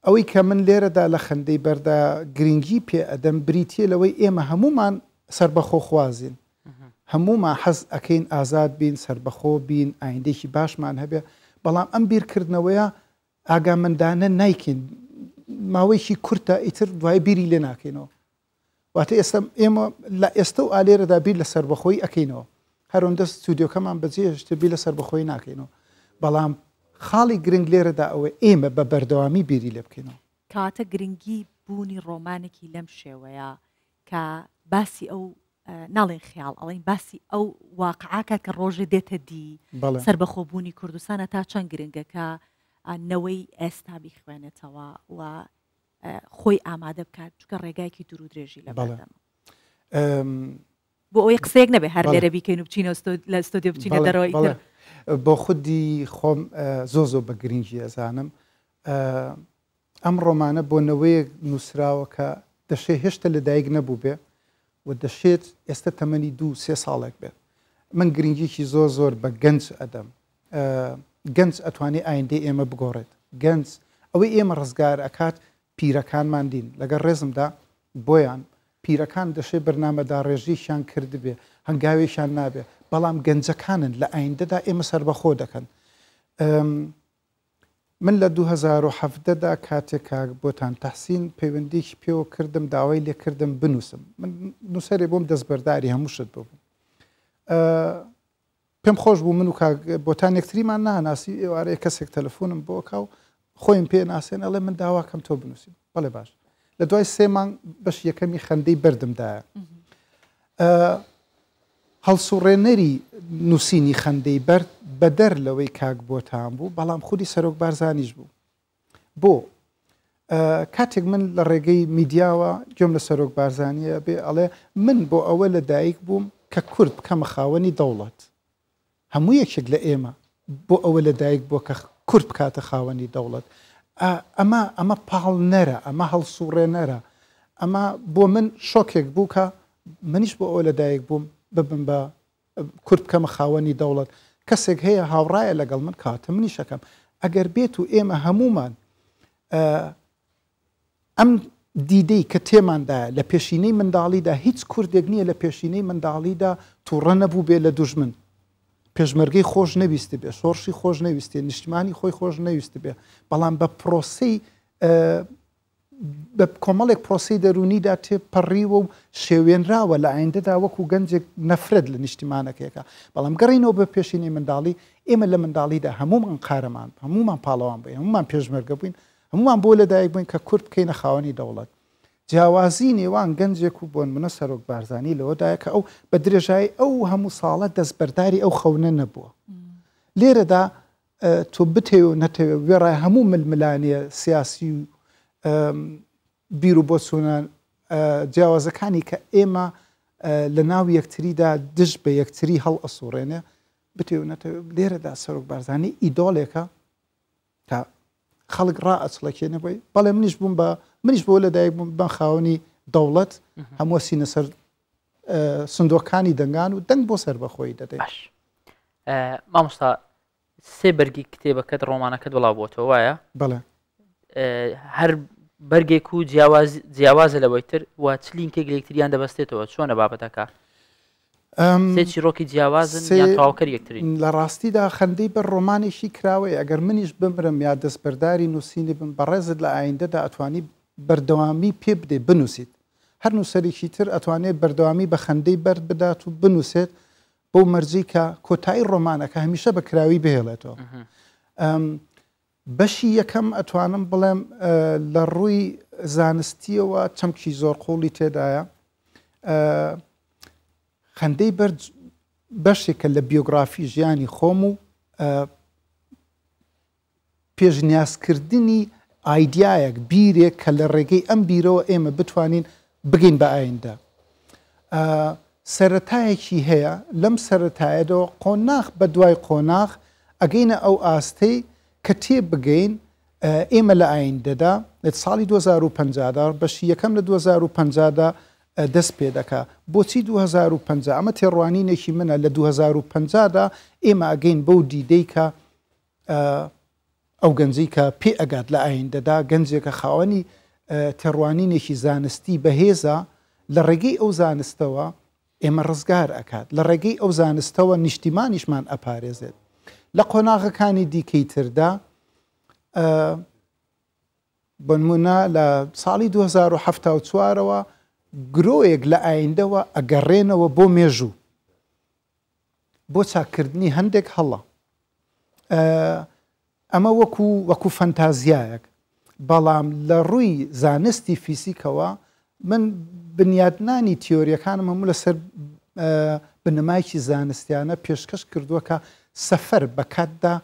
ئەوەی کە من لێرەدا لە خەندەی بەردا گرنگی پێ ئەدەم بریتە لەوەی ئێمە هەمومان سربەخۆ خوازین هەمومان حەز ئەکەین ئازاد بین سربەخۆ بین ئایندێکی باشمان هەبێ بەڵام ئەم بیرکردنەوەیە ئاگامەندانە نایکەین ماوەیەکی کورتە ئیتر دوای بیری لێ ناکەینەوە واتە ئێستا ئێمە لە ئێستا و ئالێرەدا بیر لە سربەخۆی ئەەکەینەوە هەرۆندە ستودیۆکەمان بەجێهێشتە بیر لە سربەخۆی ناکەینەوە بەڵام خاڵی گرنگ لێرەدا ئەوە ئێمە بە بەردەوامی بیری لێ بکەینەوە کاتە گرنگی بوونی ڕۆمانێکی لەم شێوەیە کە باسی ئەو ناڵێن خیاڵ ئەڵین باسی ئەو واقعاکە کە ڕۆژێ دێتە دی سربەخۆبوونی کوردستانە تا چەند گرنگەکە نەوەی ئێستا بیخوێنێتەوە و خۆی ئامادە بکات چکە ڕێگایکی دوور و درێژی لە بەردەم بۆ ئەوەی قسەیەک نەبێ هەر لێرە بیکەین و بچینە لە ئستۆدیۆ بچینە دەرەوەی بۆ خودی خۆم زۆ بە گرنگی ئەزانم ئەم ڕۆمانە بۆ نەوەیەک نووسراوە کە دەشێت هێشتا لەدایک نەبوو بێ و دەشێت ئێستا تەمەنی 2-3 ساڵێک بێت من گرنگیکی زۆر بە گەنج ئەدەم گەنج ئەتوانێت ئایندەی ئێمە بگۆڕێت گەنج ئەوەی ئێمە ڕزگار ئەکات پیرەکانمان دین لەگەڵ ڕێزمدا بۆیان پیرەکان دەشێت بەرنامەدا ڕێژیشیان کردبێ هەنگاوێشان نابێ بەڵام گەنجەکانن لە ئایندەدا ئێمە سربەخۆ دەکەن من لە 2017دا کاتێکا بۆتان تەحسین پەیوەندیکی پێوە کردم داوای لێ کردم بنووسم من نووسەرێ بۆم دەستبەرداری هەموو شت بوو پێم خۆش بوو من و بۆتان یەکتریمان ناناسی ئێوارەیە کەسێک تەلەفۆنم بۆ کاو خۆیم پێ ناسێن ئەڵێ من داواکەم تۆ بنووسیم بەڵێ باش لە دوای 3 مانگ بەش یەکەمی خەندەی بەردمدایە هەڵسوڕێنەری نووسینی خەندەی بەرد بە دەر لەوەی کاک بۆتان بوو بەڵام خودی سەرۆک بارزانیش بوو بۆ کاتێک من لە ڕێگەی میدیاوە گوێم لە سەرۆک بارزانیە بێ ئەڵێ من بۆ ئەوە لە دایک بووم کە کورد بکەمە خاوەنی دەوڵەت هەموو یەکێک لە ئێمە بۆ ئەوە لە دایک بۆ کە کورد بکاتە خاوەنی دەوڵەت ئەمە پاڵ نەرە ئەمە هەڵسوڕێنەرە ئەمە بۆ من شۆکێک بوو کە منیش بۆ ئەوە لە دایک بووم ببم بە کورد بکەمە خاوەنی دەوڵەت کەسێک هەیە هاوڕایە لەگەڵ من کاتە منی شەکەم ئەگەر بێت و ئێمە هەمومان ئەم دیدەی کە تێماندایە لە پێشینەی منداڵیدا هیچ کوردێک نییە لە پێشینەی منداڵیدا تووڕە نەبوو بێ لە دوژمن پێشمەرگەی خۆش نەویستی بێ شۆڕشی خۆش نەویستی نیشتمانی خۆی خۆش نەویستی بێ بەڵام بە پرۆسەی بە کۆمەڵێک پرۆسی دەرونیدا تێپەڕیوە و شێوێنراوە لە ئایندەدا وەکو گەنجێک نەفرەت لە نیشتیمانەکەیەکە بەڵام گەڕینەوە بە پێشینەی منداڵی ئێمە لە منداڵیدا هەمومان قارەمان هەمومان پاڵەوان بووین هەمومان پێشمەرگە بووین هەمومان بۆ لەدایک بووین کە کورد بکەینە خاوەنی دەوڵەت جیاوازی نێوان گەنجێک و بۆن منە سەرۆک بارزانی لەوەدایە کە ئەو بە درێژایی ئەو هەموو ساڵە دەستبەرداری ئەو خەونە نەبووە لێرەدا تۆ بتێ و نەتەوێ وێڕای هەموو ململانیە سیاسی و بیر و بۆ چوونان جیاوازەکانی کە ئێمە لە ناو یەکتریدا دژ بە یەکتری هەڵ ئەسوڕێنێ بتێ و نەتەوێ لێرەدا سەرۆک بارزانی ئیدۆڵێکە کە خەڵک ڕائەچڵەکێنە بۆی بەڵێ منیش بۆ لەدایک بووم بە خاوەنی دەوڵەت هەموو سینە سەر سندۆکانی دەنگان و دەنگ بۆ سەر بەخۆی دەدەیت مامۆستا سێ بەرگی کتێبەکەت ڕۆمانەکەت بڵاو بۆتەوە وایە بەڵێ هەر بەرگێک و جیاوازە لەوەی تر و چلینکێک لەکتریان دەبەستێتەوە چۆنە بابەتەکە سێ چیرۆکی جیاوازن یان تەواوکەر یەکترین لە ڕاستیدا خەندەی بەر ڕۆمانێکی کراوەیە ئەگەر منیش بمرم یا دەستبەرداری نووسینی بم بەڕێزت لە ئایندەدا ئەتوانی بەردەوامی پێ بدێ بنووسیت هەر نووسەرێکی تر ئەتوانێت بەردەوامی بە خەندەی بەرد بدات و بنووسێت بۆ مەرجی کە کۆتایی ڕۆمانەکە هەمیشە بە کراوی بهێڵێتەوە بەشی یەکەم ئەتوانم بڵێم لە ڕووی زانستیەوە چەمکی زۆر قوڵی تێدایە خەندەی بەرد بەشێکە لە بیۆگرافی ژیانی خۆم و پێشنیازکردنی ئایدیایەک بیرێک کە لە ڕێگەی ئەم بیرەوە ئێمە بتوانین بگەین بە ئایندە سەرەتایەکی هەیە لەم سەرەتایەدەوە قۆناغ بە دوای قۆناغ ئەگەینە ئەو ئاستەی کە تێ بگەین ئێمە لە ئایندەدا ساڵی 2050دا بەشی یەکەم لە 2050دا دەست پێ دەکا بۆچی 2050 ئەمە تێڕوانینێکی منە لە 2050دا ئێمە ئەگەین بەو دیدەی کە ئەو گەنجی کە پێ ئەگات لە ئایندەدا گەنجێکە خاوەنی تێڕوانینێکی زانستی بەهێزە لە ڕێگەی ئەو زانستەوە ئێمە ڕزگار ئەکات لە ڕێگەی ئەو زانستەوە نیشتیمانیشمان ئەپارێزێت لە قۆناغەکانی دیکەی تردا بنمونە لە ساڵی 2074ەوە گرۆیەک لە ئایندەوە ئەگەڕێنەوە بۆ مێژوو بۆ چاکردنی هەندێک هەڵە ئەمە وەکو فەنتازیایەک بەڵام لە ڕووی زانستی فیسیکەوە من بنیادنانی تیۆریەکانم هەموو لەسەر بنەمایکی زانستیانە پێشکەش کردووە کە سەفەر بە کاتدا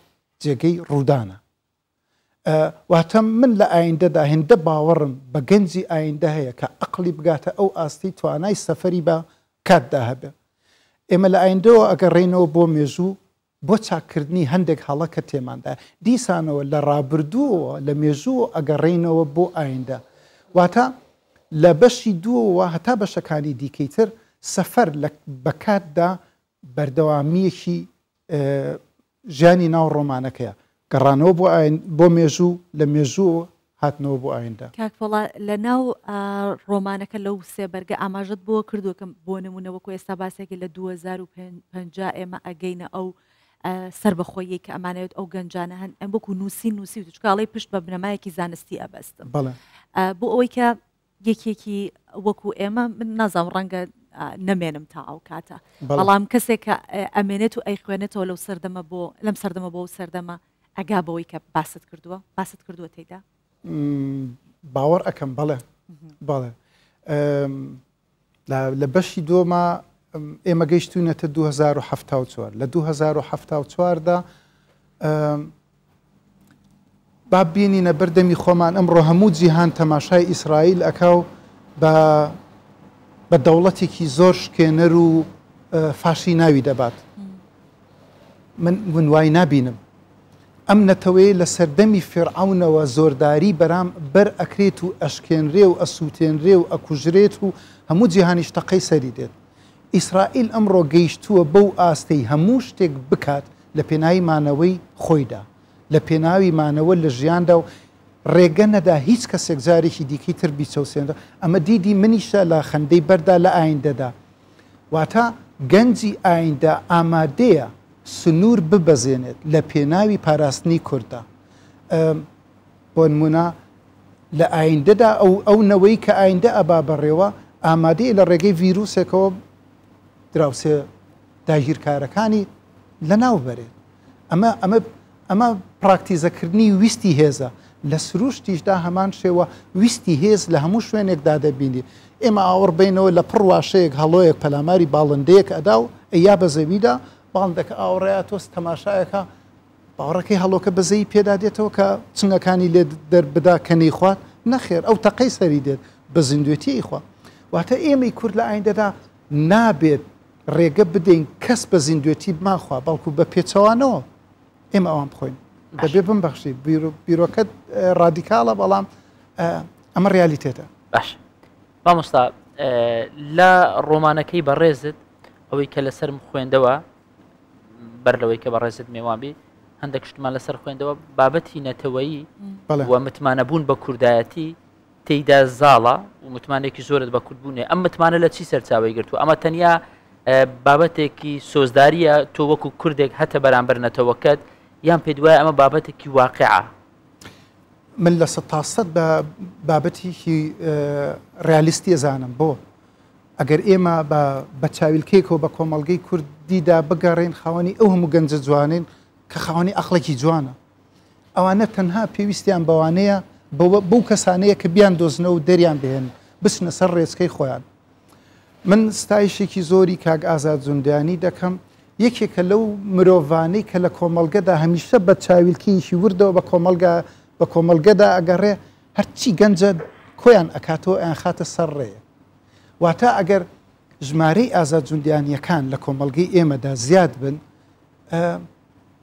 جێگەی ڕوودانە واتە من لە ئایندەدا هێندە باوەڕم بە گەنجی ئایندە هەیە کە عەقڵی بگاتە ئەو ئاستی توانای سەفەری بە کاتدا هەبێ ئێمە لە ئایندەوە ئەگەڕێنەوە بۆ مێژوو بۆ چاکردنی هەندێک هەڵە کە تێماندا دیسانەوە لە ڕابردووەوە لە مێژووە ئەگەڕێنەوە بۆ ئایندە واتە لە بەشی دووەوە هەتا بەشەکانی دیکەیتر سەفەر بە کاتدا بەردەوامیەکی ژیانی ناو ڕۆمانەکەیە گەڕانەوە بۆ مێژوو لە مێژوو هاتنەوە بۆ ئایندە کاکفڵا لە ناو ڕۆمانەکە لەو سێبەرگە ئاماژت بۆ کردووەکەم بۆ نمونەوەکو ئێستا باسێکی لە 2050 ئێمە ئەگەینە ئەو سربەخۆیی کە ئەمانەوێت ئەو گەنجانە هەن ئەم بۆکو نووسی و توچکاڵی پشت بە بنەمایەکی زانستی ئەبەستم بۆ ئەوەی کە یەکێکی وەکو ئێمە من نازام ڕەنگە نەمێنم تا ئەو کاتە بەڵام کەسێک کە ئەمێنێت و ئەی خوێنێتەوە لەو سەردەمە بۆ لەم سەردەمە بۆ سەردەمە ئەگا بەوەی کە باست کردووە تێدا باوەڕ ئەەکەم بەڵێ لە بەشی دۆمە ئێمە گەیشتوونەتە 2074 لە 2074دا با بینینە بەردەمی خۆمان ئەمڕۆ هەموو جیهان تەماشای ئیسرائیل ئەکاو بە دەوڵەتێکی زۆر شکێنەر و فاشی ناوی دەبات من وای نابینم ئەم نەتەوەی لە سەردەمی فێرعەونەوە زۆرداری بەرام بەر ئەکرێت و ئەشکێنرێ و ئەسووتێنرێ و ئەکوژرێت و هەموو جیهانیش تەقەی سەری دێت ئیسرائیل ئەمڕۆ گەیشتووە بەو ئاستەی هەموو شتێک بکات لە پێناوی مانەوەی خۆیدا لە پێناوی مانەوە لە ژیاندا و ڕێگە نەدا هیچ کەسێک جارێکی دیکەی تر بیچەوسێندا ئەمە دیدی منیشە لە خەندەی بەردا لە ئایندەدا واتە گەنجی ئایندە ئامادەیە سنوور ببەزێنێت لە پێناوی پاراستنی کوردە بۆ نمونە لە ئایندەدا ئەو نەوەی کە ئایندە ئەبا بەڕێوە ئامادەیە لە ڕێگەی ڤیرۆسێکەوە دراوسێ داگیرکارەکانی لە ناو بەرێت ئەمە پراکتیزەکردنی ویستی هێزە لە سروشتیشدا هەمان شێوە ویستی هێز لە هەموو شوێنێکدا دەبینی ئێمە ئاوەڕ بینەوە لە پڕ واشەیەک هەڵۆیەک پەلاماری باڵندەیەک ئەدا و ئەیا بە زەویدا باڵندەکە ئاوڕەیە تۆست تەماشایەکە باوەڕەکەی هەڵۆکە بەزەی پێدا دێتەوە کە چنگەکانی لێ دەربدا کەنەی خوات نەخێر ئەو تەقەی سەری دێت بە زیندوێتی خوا واتە ئێمەی کورد لە ئایندەدا نابێت ڕێگە بدەین کەس بە زیندوێتی بماخوا بەڵکو بە پێچەوانەوە ئێمە ئەوان بخۆین دەبێ بمبەخشی بیرۆکەت ڕادیکاڵە بەڵام ئەمە ڕالیتێتە باش مامۆستا لە ڕۆمانەکەی بەڕێزت ئەوەی کە لەسرم خوێندەوە بەر لەوەی کە بەڕێزت میێوان بی هەندێک شتمان لەسەر خوێندەوە بابەتی نەتەوەیی و متمانەبوون بە کوردایەتی تێیدا زاڵە و متمانێکی زۆرت بە کورتبوونێ ئەم متمانە لە چی سەرچاوی گرتو ئەمە تەنیا بابەتێکی سۆزداریە تۆ وەکو کوردێک هەتە بەرامبەر نەتەوەکەت یان پێ دوایە ئەمە بابەتێکی واقعە من لە 100% بابەتێکی ڕالیستی ئەزانم بۆ ئەگەر ئێمە بە چاویلکێکەوە بە کۆمەڵگەی کوردیدا بگەڕێن خاوەنی ئەو هەموو گەنجە جوانین کە خاوەنی ئەخڵێکی جوانە ئەوانە تەنها پێویستیان بەوانەیە بەو کەسانەیە کە بیان دۆزنە و دەریان بهێن بچنە سەر ڕێچکەی خۆیان من ستایشێکی زۆری کاک ئازاد جوندیانی دەکەم یەکێکە لەو مرۆڤانەی کە لە کۆمەڵگەدا هەمیشە بە چاویلکیشی وردەوە بە کۆمەڵگەدا ئەگەڕێ هەرچی گەنجە کۆیان ئەکاتەوە ئەیان خاتە سەر ڕێیە واتە ئەگەر ژمارەی ئازاد جوندیانیەکان لە کۆمەڵگەی ئێمەدا زیاد بن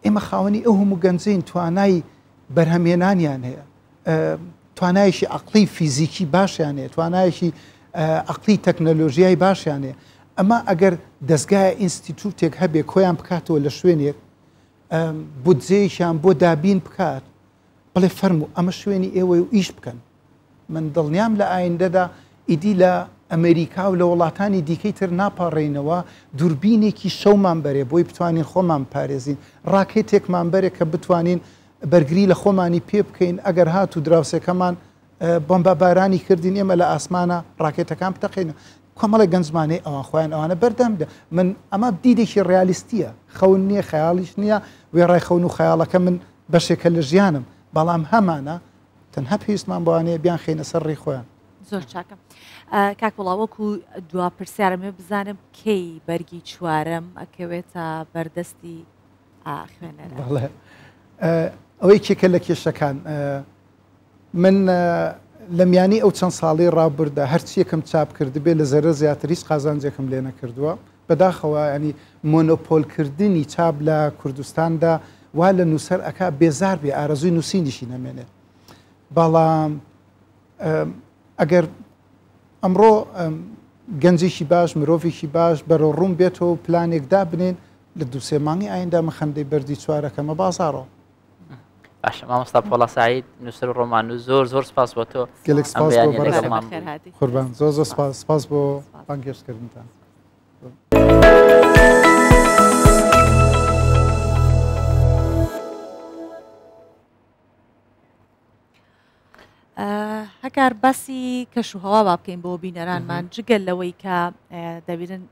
ئێمە خاوەنی ئەو هەموو گەنجین توانای بەرهەمێنانیان هەیە توانایشی عەقڵی فیزیکی باشیان هەیە توانایشی عەقڵی تەکنەلۆژیای باشیان هەیە ئەمە ئەگەر دەستگایە ئینستیتوتێک هەبێ کۆیان بکاتەوە لە شوێنێک بودجێیشان بۆ دابین بکات بڵێ فەرموو ئەمە شوێنی ئێوە و ئیش بکەن من دڵنیام لە ئایندەدا ئیدی لە ئەمریکا و لە وڵاتانی دیکەی تر ناپاڕێنەوە دووربینێکی شەومان بەرێ بۆی بتوانین خۆمان پارێزین ڕاکێتێکمان بەرێ کە بتوانین بەرگری لە خۆمانی پێ بکەین ئەگەر هات و دراوسەکەمان بۆمبە بارانی کردین ئێمە لە ئاسمانە ڕاکێتەکان بتەقینە کۆمەڵی گەنجمانەی ئەوان خۆیان ئەوانە بەردەمدا من ئەمە دیدێکی ڕالیستیە خەون نییە خەیاڵیش نییە وێ ڕای خەون و خەیاڵەکە من بەشێکە لە ژیانم بەڵام هەمانە تەنها پێویستمان بۆوانەیە بیان خینە سەر ڕێی خۆیان زۆر چاکە کاک وڵاوەکو دوا پرسیارمێ بزانم کەی بەرگی چوارەم ئەکەوێتە بەردەستی خوێنەرە ئەوەی کێکە لە کێشەکان من لە میانی ئەو چەند ساڵی ڕابردا هەرچیەکەم چاپ کرد بێ لە زەرە زیاتریش قازانجێکم لێ نەکردووە بەداخەوە ینی مۆنۆپۆلکردنی چاپ لە کوردستاندا وا لە نووسەر ئەکا بێزار بێ ئارەزووی نووسینیشی نەمێنێت بەڵام ئەگەر ئەمڕۆ گەنجێکی باش مرۆڤێکی باش بەرەو ڕوون بێتەوە پلانێکدا بنێن لە دووسێ مانگی ئایندا مەخەندەی بەردی چوارەکەمە بازارەوە باش مامۆستا پۆڵا سعید نووسەر و ڕۆمان و زۆر سپاس بۆ تۆ گەلێک سپاس بۆ قوربان زۆر سپاس بۆ بانگێشتکردنتان هەکار باسی کەش و هەوا با بکەین بۆ بینەرانمان جگەل لەوەی کە دەبیرن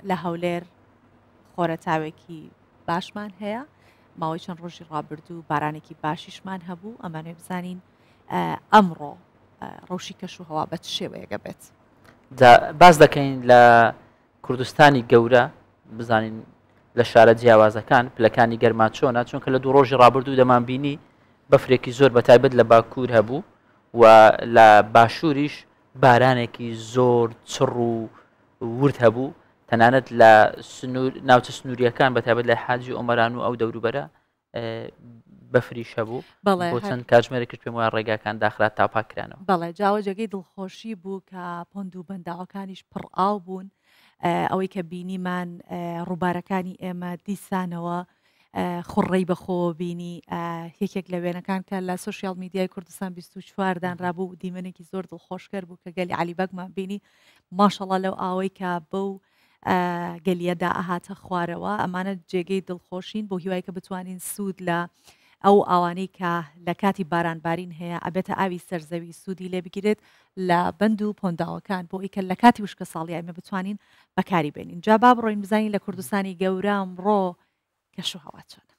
لە هەولێر خۆرەتاوێکی باشمان هەیە ماوەی چەند ڕۆژی ڕابردوو بارانێکی باشیشمان هەبوو ئەمانوێ بزانین ئەمڕۆ ڕەوشی کەش و هەوا بە چ شێوەیەگە بێت باز دەکەین لە کوردستانی گەورە بزانین لە شارە جیاوازەکان پلەکانی گەرما چۆنە چونکە لە دوو ڕۆژی ڕابردوو دەمان بینی بەفرێکی زۆر بەتایبەت لە باکوور هەبوو و لە باشووریش بارانێکی زۆر چڕ و ورد هەبوو تەنانەت لە ناوچە سنووریەکان بەتایبەت لە حاجی ئۆمەران و ئەو دەوروبەرە بەفریش هەبوو بۆ چەند کاتژمێرێکش پێم وایە ڕێگاکان داخرات تاپاکرانەوە بەڵێ جاوەجێگەی دڵخۆشی بوو کە پۆند و بەنداوەکانیش پڕ ئاو بوون ئەوەی کە بینیمان ڕووبارەکانی ئێمە دیسانەوە خوڕەی بەخۆ بینی یەکێک لە وێنەکان کە لە سوشیال میدیای کوردستان 24دان ڕابوو دیمەنێکی زۆر دڵخۆشکەر بوو کە گەلی علیبەگمان بینی ماشەڵڵا لەو ئاوەی کە بەو گەلیەدا ئاهاتە خوارەوە ئەمانە جێگەی دڵخۆشین بۆ هیوای کە بتوانین سوود لە ئەو ئاوانەی کە لە کاتی بارانبارین هەیە ئەبێتە ئاوی سەرزەوی سوودی لێ بگیرێت لە بند و پۆنداوەکان بۆ ئیکە لە کاتی وشکە ساڵی ئەمە بتوانین بەکاری بێنین جا با بڕۆین بزانین لە کوردستانی گەورە ئەمڕۆ کەش و هەوا چۆنە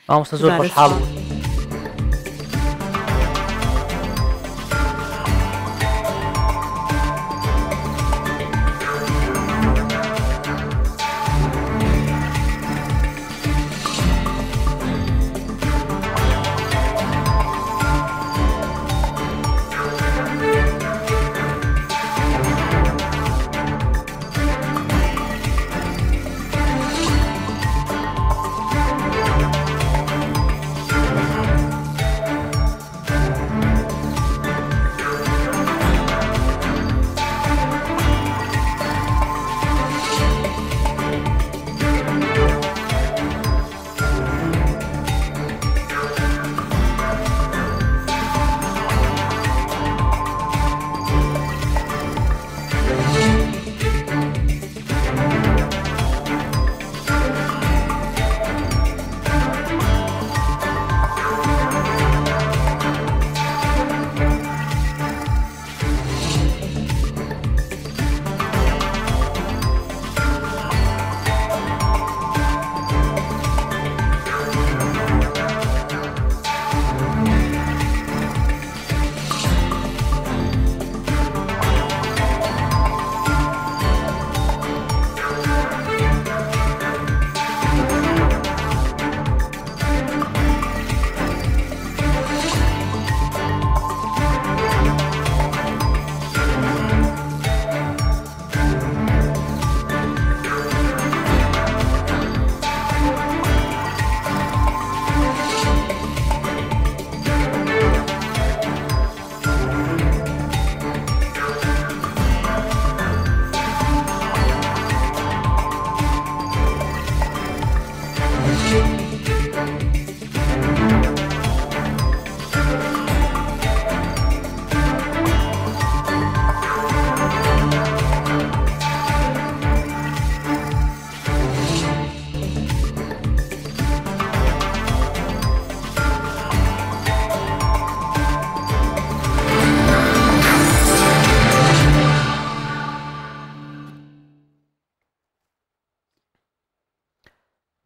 مامۆستا زۆر خۆشحاڵ بوو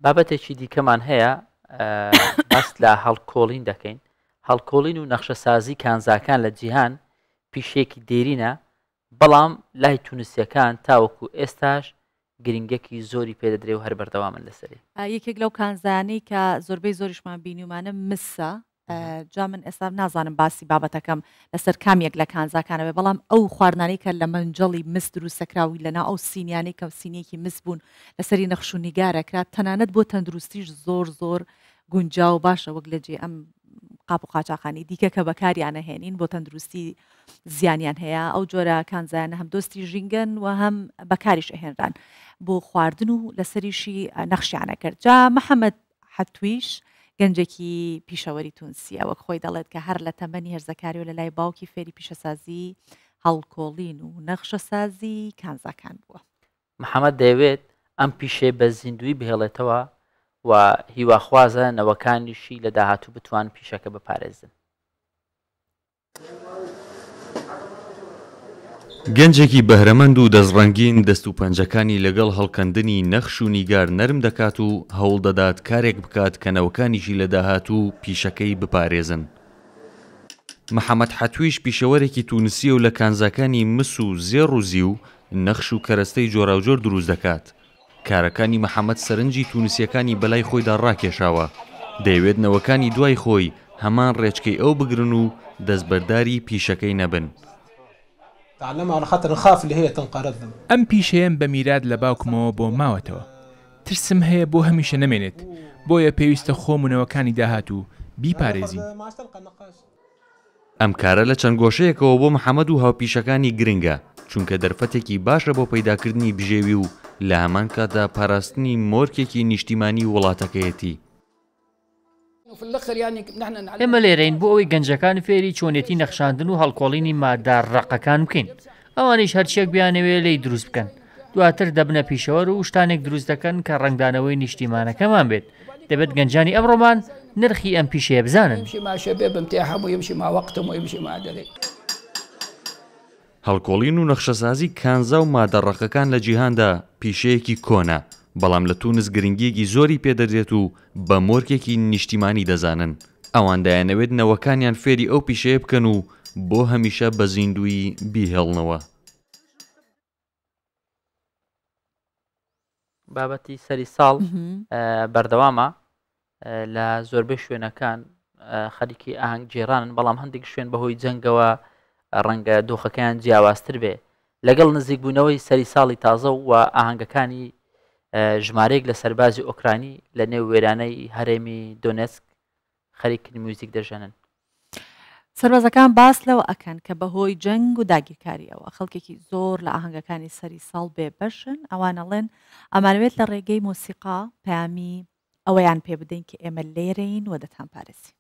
بابەتێکی دیکەمان هەیە باس لە هەڵکۆڵین دەکەین. هەڵکۆڵین و نەخشەسازی کانزاکان لە جیهان پیشێکی دێرینە، بەڵام لای تونوسیەکان تاوەکو ئێستاش گرنگێکی زۆری پێدەدرێ و هەر بەردەوامن لەسەری. یەکێک لەو کانزانەی کە زۆربەی زۆریشمان بینیومانە مسە. جا من ئێستا نازانم باسی بابەتەکەم لەسەر کامێک لە کانزاکانەوێ، بەڵام ئەو خواردنانەی کە لە منجەڵی مس دروستەکراوی لەنا ئەو سینیانەی کە سینیەکی مس بوون لەسەری نەخش و نیگارەکرات، تەنانەت بۆ تەندروستیش زۆر گونجاو باشە، وەک لە جێ ئەم قاپ و قاچاقانی دیکە کە بەکاریانە هێنین بۆ تەندروستی زیانیان هەیە. ئەو جۆرە کانزایانە هەم دۆستی ژینگەن و هەم بەکاریش ئەهێنران بۆ خواردن و لەسەریشی نەخشیانە کرد. جا محەممەد حەتویش گەنجێکی پیشەوەری تونسیە، وەک خۆی دەڵێت کە هەر لە تەمەنی هێرزەکاری و لە لای باوکی فێری پیشەسازی هەڵکۆڵین و نەخشەسازی کانزاکان بووە. محەممەد دەیەوێت ئەم پیشێ بە زیندوی بهێڵێتەوە و هیواخوازە نەوەکانیشی لە داهاتوو بتوان پیشەکە بپارێزن. گەنجێکی بەهرەمەند و دەستڕەنگین دەست و پەنجەکانی لەگەڵ هەڵکەندنی نەخش و نیگار نەرم دەکات و هەوڵ دەدات کارێک بکات کە نەوەکانیشی لە داهاتوو پیشەکەی بپارێزن. محەممەد حەتویش پیشەوەرێکی تونسی و لە کانزاکانی مس و زێڕ و زی و نەخش و کەرەستەی جۆراوجۆر دروست دەکات. کارەکانی محەممەد سەرنجی تونوسیەکانی بەلای خۆیدا ڕاکێشاوە، دەیەوێت نەوەکانی دوای خۆی هەمان ڕێچکەی ئەو بگرن و دەستبەرداری پیشەکەی نەبن. ئەم پیشەیەم بە میرات لە باوکمەوە بۆ ماوەتەوە، ترسم هەیە بۆ هەمیشە نەمێنێت، بۆیە پێویستە خۆمونەوەکانی داهاتوو بیپارێزین. ئەم کارە لە چەند گۆشەیەکەوە بۆ محەممەد و هاوپیشەکانی گرنگە، چونکە دەرفەتێکی باشە بۆ پەیداکردنی بژێوی و لە هەمان کاتدا پاراستنی مۆرکێکی نیشتیمانی وڵاتەکەیەتی. ئێمە لێرەین بۆ ئەوەی گەنجەکان فێری چۆنێتی نەخشاندن و هەڵکۆڵینی مادار ڕقەکان بکەین. ئەوانەیش هەرچیەک بیانەوێ لی دروست بکەن، دواتر دەبنە پیشەوەر و شتانێک دروست دەکەن کە ڕنگدانەوەی نیشتیمانەکەمان بێت. دەبێت گەنجانی ئەمڕۆمان نرخی ئەم پیشەیە بزانن. هەڵکۆڵین و نەخشەسازی کانزا و مادەڕەقەکان لە جیهاندا پیشەیەکی کۆنە، بەڵام لە تونس گرنگیەکی زۆری پێدەدرێت و بە مۆرکێکی نیشتیمانی دەزانن. ئەوان دایانەوێت نەوەکانیان فێری ئەو پیشەیە بکەن و بۆ هەمیشە بە زیندوی بیهێڵنەوە. بابەتی سەری ساڵ بەردەوامە لە زۆربەی شوێنەکان خەریکی ئاهەنگ جێرانن، بەڵام هەندێک شوێن بەهۆی جەنگەوە ڕەنگە دۆخەکەیان جیاوازتر بێ. لەگەڵ نزیکبوونەوەی سەری ساڵی تازە و ئاهەنگەکانی ژمارەیەک لە سەربازی ئۆکرانی لە نێو وێرانەی هەرێمی دۆنێسک خەریکی موزیک دەژەنن. سەربازەکان باس لەوە ئەکەن کە بەهۆی جەنگ و داگیرکاریەوە خەڵکێکی زۆر لە ئاهەنگەکانی سەری ساڵ بێبەشن. ئەوانەڵێن ئەمانوێت لە ڕێگەی مۆسیقا پەیامی ئەوەیان پێ بدەین کە ئێمە لێرەین و دەتان پارێزین.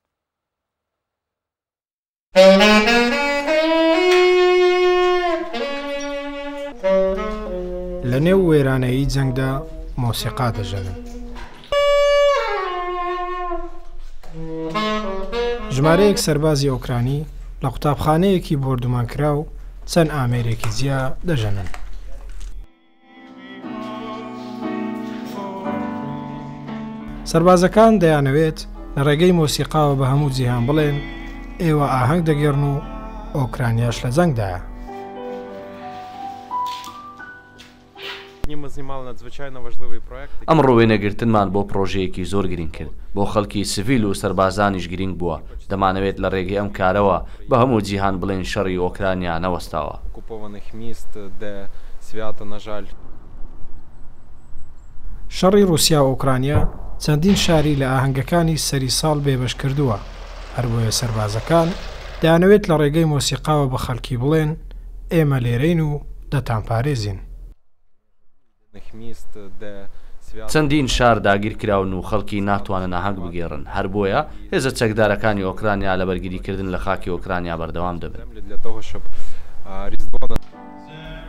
لە نێو وێرانەیی جەنگدا مۆسیقا دەژەنن. ژمارەیەک سەربازی ئۆکرانی لە قوتابخانەیەکی بردومانکرا و چەند ئامێرێکی جیا دەژەنن. سەربازەکان دەیانەوێت لە ڕێگەی مۆسیقاوە بە هەموو جیهان بڵێن ئێوە ئاهەنگ دەگەڕن و ئۆکرانیاش لە جەنگدایە. ئەم ڕوێنەگرتنمان بۆ پرۆژەیەکی زۆر گرنگ کرد، بۆ خەڵکی سڤیل و سەربازانیش گرنگ بووە. دەمانەوێت لە ڕێگەی ئەم کارەوە بە هەموو جیهان بڵێن شەڕی ئۆکرانیا نەوەستاوە. شەڕی رووسیا و ئۆکرانیا چەندین شاری لە ئاهەنگەکانی سەری ساڵ بێبەش کردووە، هەر بۆیە سەربازەکان دەیانەوێت لە ڕێگەی مۆسیقاوە بە خەڵکی بڵێن ئێمە لێرەین و دەتان پارێزین. چەندین شار داگیر کراون و خەڵکی ناتوانن ئاهەنگ بگێڕن، هەر بۆیە هێزە چەکدارەکانی ئۆکرانیا لە بەرگریکردن لە خاکی ئۆکرانیا بەردەوام دەبن.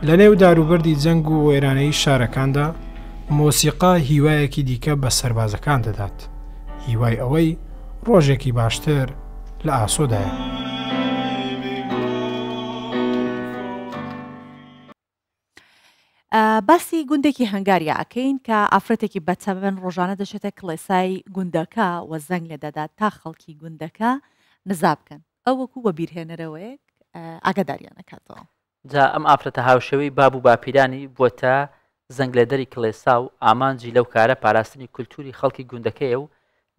لە نێو داروبەردی جەنگ و وێرانەی شارەکاندا مۆسیقا هیوایەکی دیکە بە سەربازەکان دەدات، هیوای ئەوەی ڕۆژێکی باشتر لە ئاسۆدایە. باسی گوندێکی هەنگاریا ئەکەین کە ئافرەتێکی بەتەمەن ڕۆژانە دەچێتە کڵێسای گوندەکە و زەنگ لێ دەدات تا خەڵکی گوندەکە نزا بکەن ئەو وەکو بە بیرهێنەرەوەیەک ئاگاداریان ئەکاتەوە. جا ئەم ئافرەتە هاوشەوەی باب و باپیرانی بووە زەنگ لە دەری کڵێسا و ئامانجی لەو کارە پاراستنی کولتوری خەڵکی گوندەکەیە و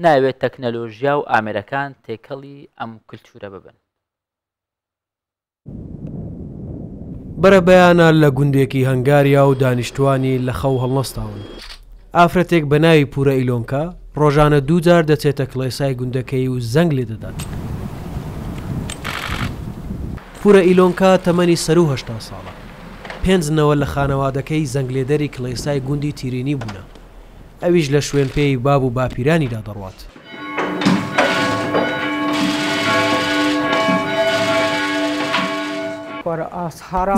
ناوێت تەکنەلۆژیا و ئامێرەکان تێکەڵی ئەم کولتورە ببن. بەرە بەیانە لە گوندێکی هەنگاریا و دانیشتوانی لە خەو هەڵنەستاون. ئافرەتێک بە ناوی پورە ئیلۆنکا ڕۆژانە دووجار دەچێتە کڵێسای گوندەکەی و زەنگ لێ دەدات. پورە ئیلۆنکا تەمەنی سەر و هەشتا ساڵە. 5 لە خانەوادەکەی زەنگلێدەری کڵێسای گوندی تیرینی بوونە. ئەویش لە شوێن پێی باب و باپیرانیدا دەڕوات.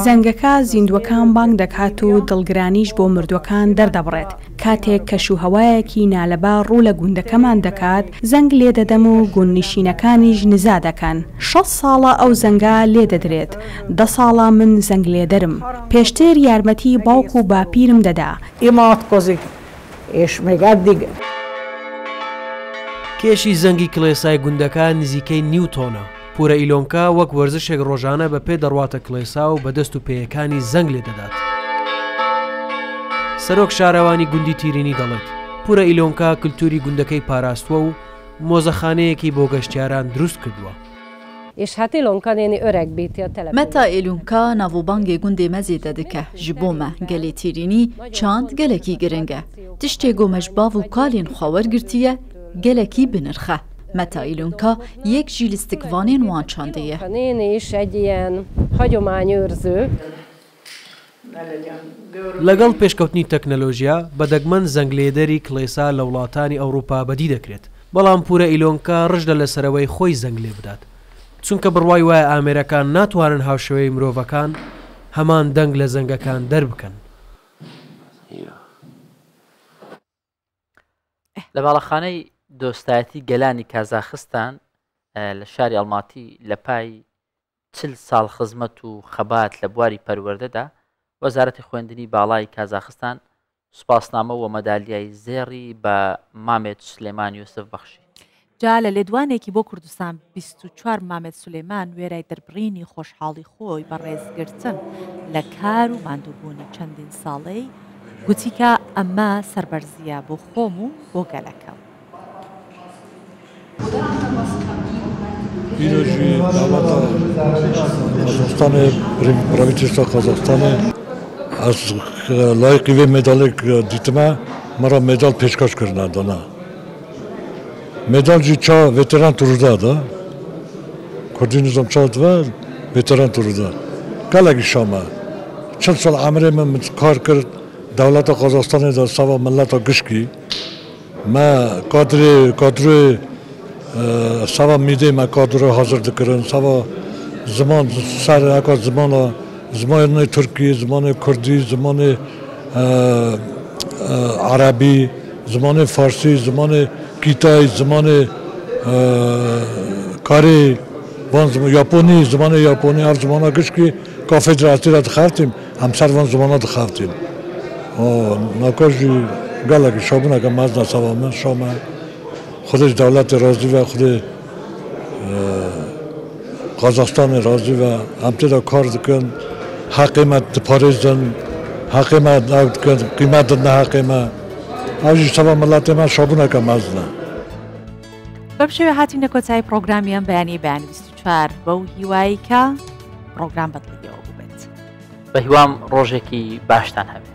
زەنگەکە زیندوەکان بانگ دەکات و دڵگرانیش بۆ مردوەکان دەردەبڕێت. کاتێک کەشوهەوایەکی نالەبا ڕوو لە گوندەکەمان دەکات زەنگ لێ دەدەم و گوندنشینەکانیش نزا دەکەن. 6 ساڵە ئەو زەنگا لێ دەدرێت. 10 ساڵە من زەنگ لێ دەرم. پێشتر یارمەتی باوک و باپیرم دەدا. کێشی زەنگی کڵێسای گوندەکە نزیکەی نیوتۆنە. پورە ئیلۆنکا وەک وەرزشێک ڕۆژانە بە پێ دەڕواتە کڵێسا و بە دەست و پێیەکانی زەنگ لێ دەدات. سەرۆک شارەوانی گوندی تیرینی دەڵێت پورە ئیلۆنکا کللتوری گوندەکەی پاراستووە و مۆزەخانەیەکی بۆ گەشتیاران دروست کردووە. مەتا ئێلونکا ناوبانگێ گوندێ مەزێدە دکە ji بۆ me gelê tîrînî çand gelekî giring e. Tiştê gomeş bav û kalên xwe wergirtiye gelekî binirxe. Meta îlûnka yek jî li stikvanên wan çandeye. لەگەڵ پێشکەوتنی تەکنەلۆژیا بەدەگمەن زەنگلێدەری کڵێسا لە وڵاتانی ئەوروپا بەدی دەکرێت. بەڵام پورە ئیلۆنکا ڕژ لە سەرەوەی خۆی زەنگ لێ بدات. چونکە بڕوای وایە ئامێرەکان ناتوانن هاوشەوەی مرۆڤەکان هەمان دەنگ لە زەنگەکان دەربکەن. لە باڵەخانەی دۆستایەتی گەلانی کازاخستان لە شاری ئەڵماتی لە پای 40 ساڵ خزمەت و خەبات لە بواری پەروەردەدا وەزارەتی خوێندنی باڵای کازاخستان سوپاسنامە و مەدالیای زێڕی بە مامێت سلێمان یوسف بەخشی. جا لە لێدوانێکی بۆ کوردستان 24 مامێت سولێمان وێرای دەربڕینی خۆشحاڵی خۆی بە ڕێزگرتن لە کار و ماندووبوونی چەندین ساڵەی گوتیکە ئەمە سەربەرزیە بۆ خۆم و بۆ گەلەکەم. Piroži davata Kazakstane, pravительstva Kazakstane, az layıkı ve medalik ditme, mara medal peşkaş kırna dana. Medalci ça veteran turuda da, Kurdinizm çad ve veteran turuda. Kalagi şama. 40 sal amre men kar kır, devleta Kazakistan'da da sava milleta gışki. Ma kadri سوا میده ما کادر حاضر دکرن سوا زمان سر اکا زمان ترکی زمان کردی زمان عربی زمان فارسی زمان کیتای زمان کاری وان ژاپنی زمان ژاپنی هر زمان کش کی کافه دراتی را دخافتیم همسر وان زمان دخافتیم نکاجی گلگی شابونه که مزد سوا من شما خودش دولت راضی و خود قازاقستان راضی و همتدا کار دکن حقیمت پاریزن حقیمت دکن قیمت نه حقیمت اوجی سبا ملت من شابونه که مزنه بەشێوە هاتیینە کۆتایی پرۆگرامیان بەیانی بەیانی 24 بەو هیوایی کە پرۆگرام بەدڵیەوە ببێت بە هیوام ڕۆژێکی باشتان هەبێت.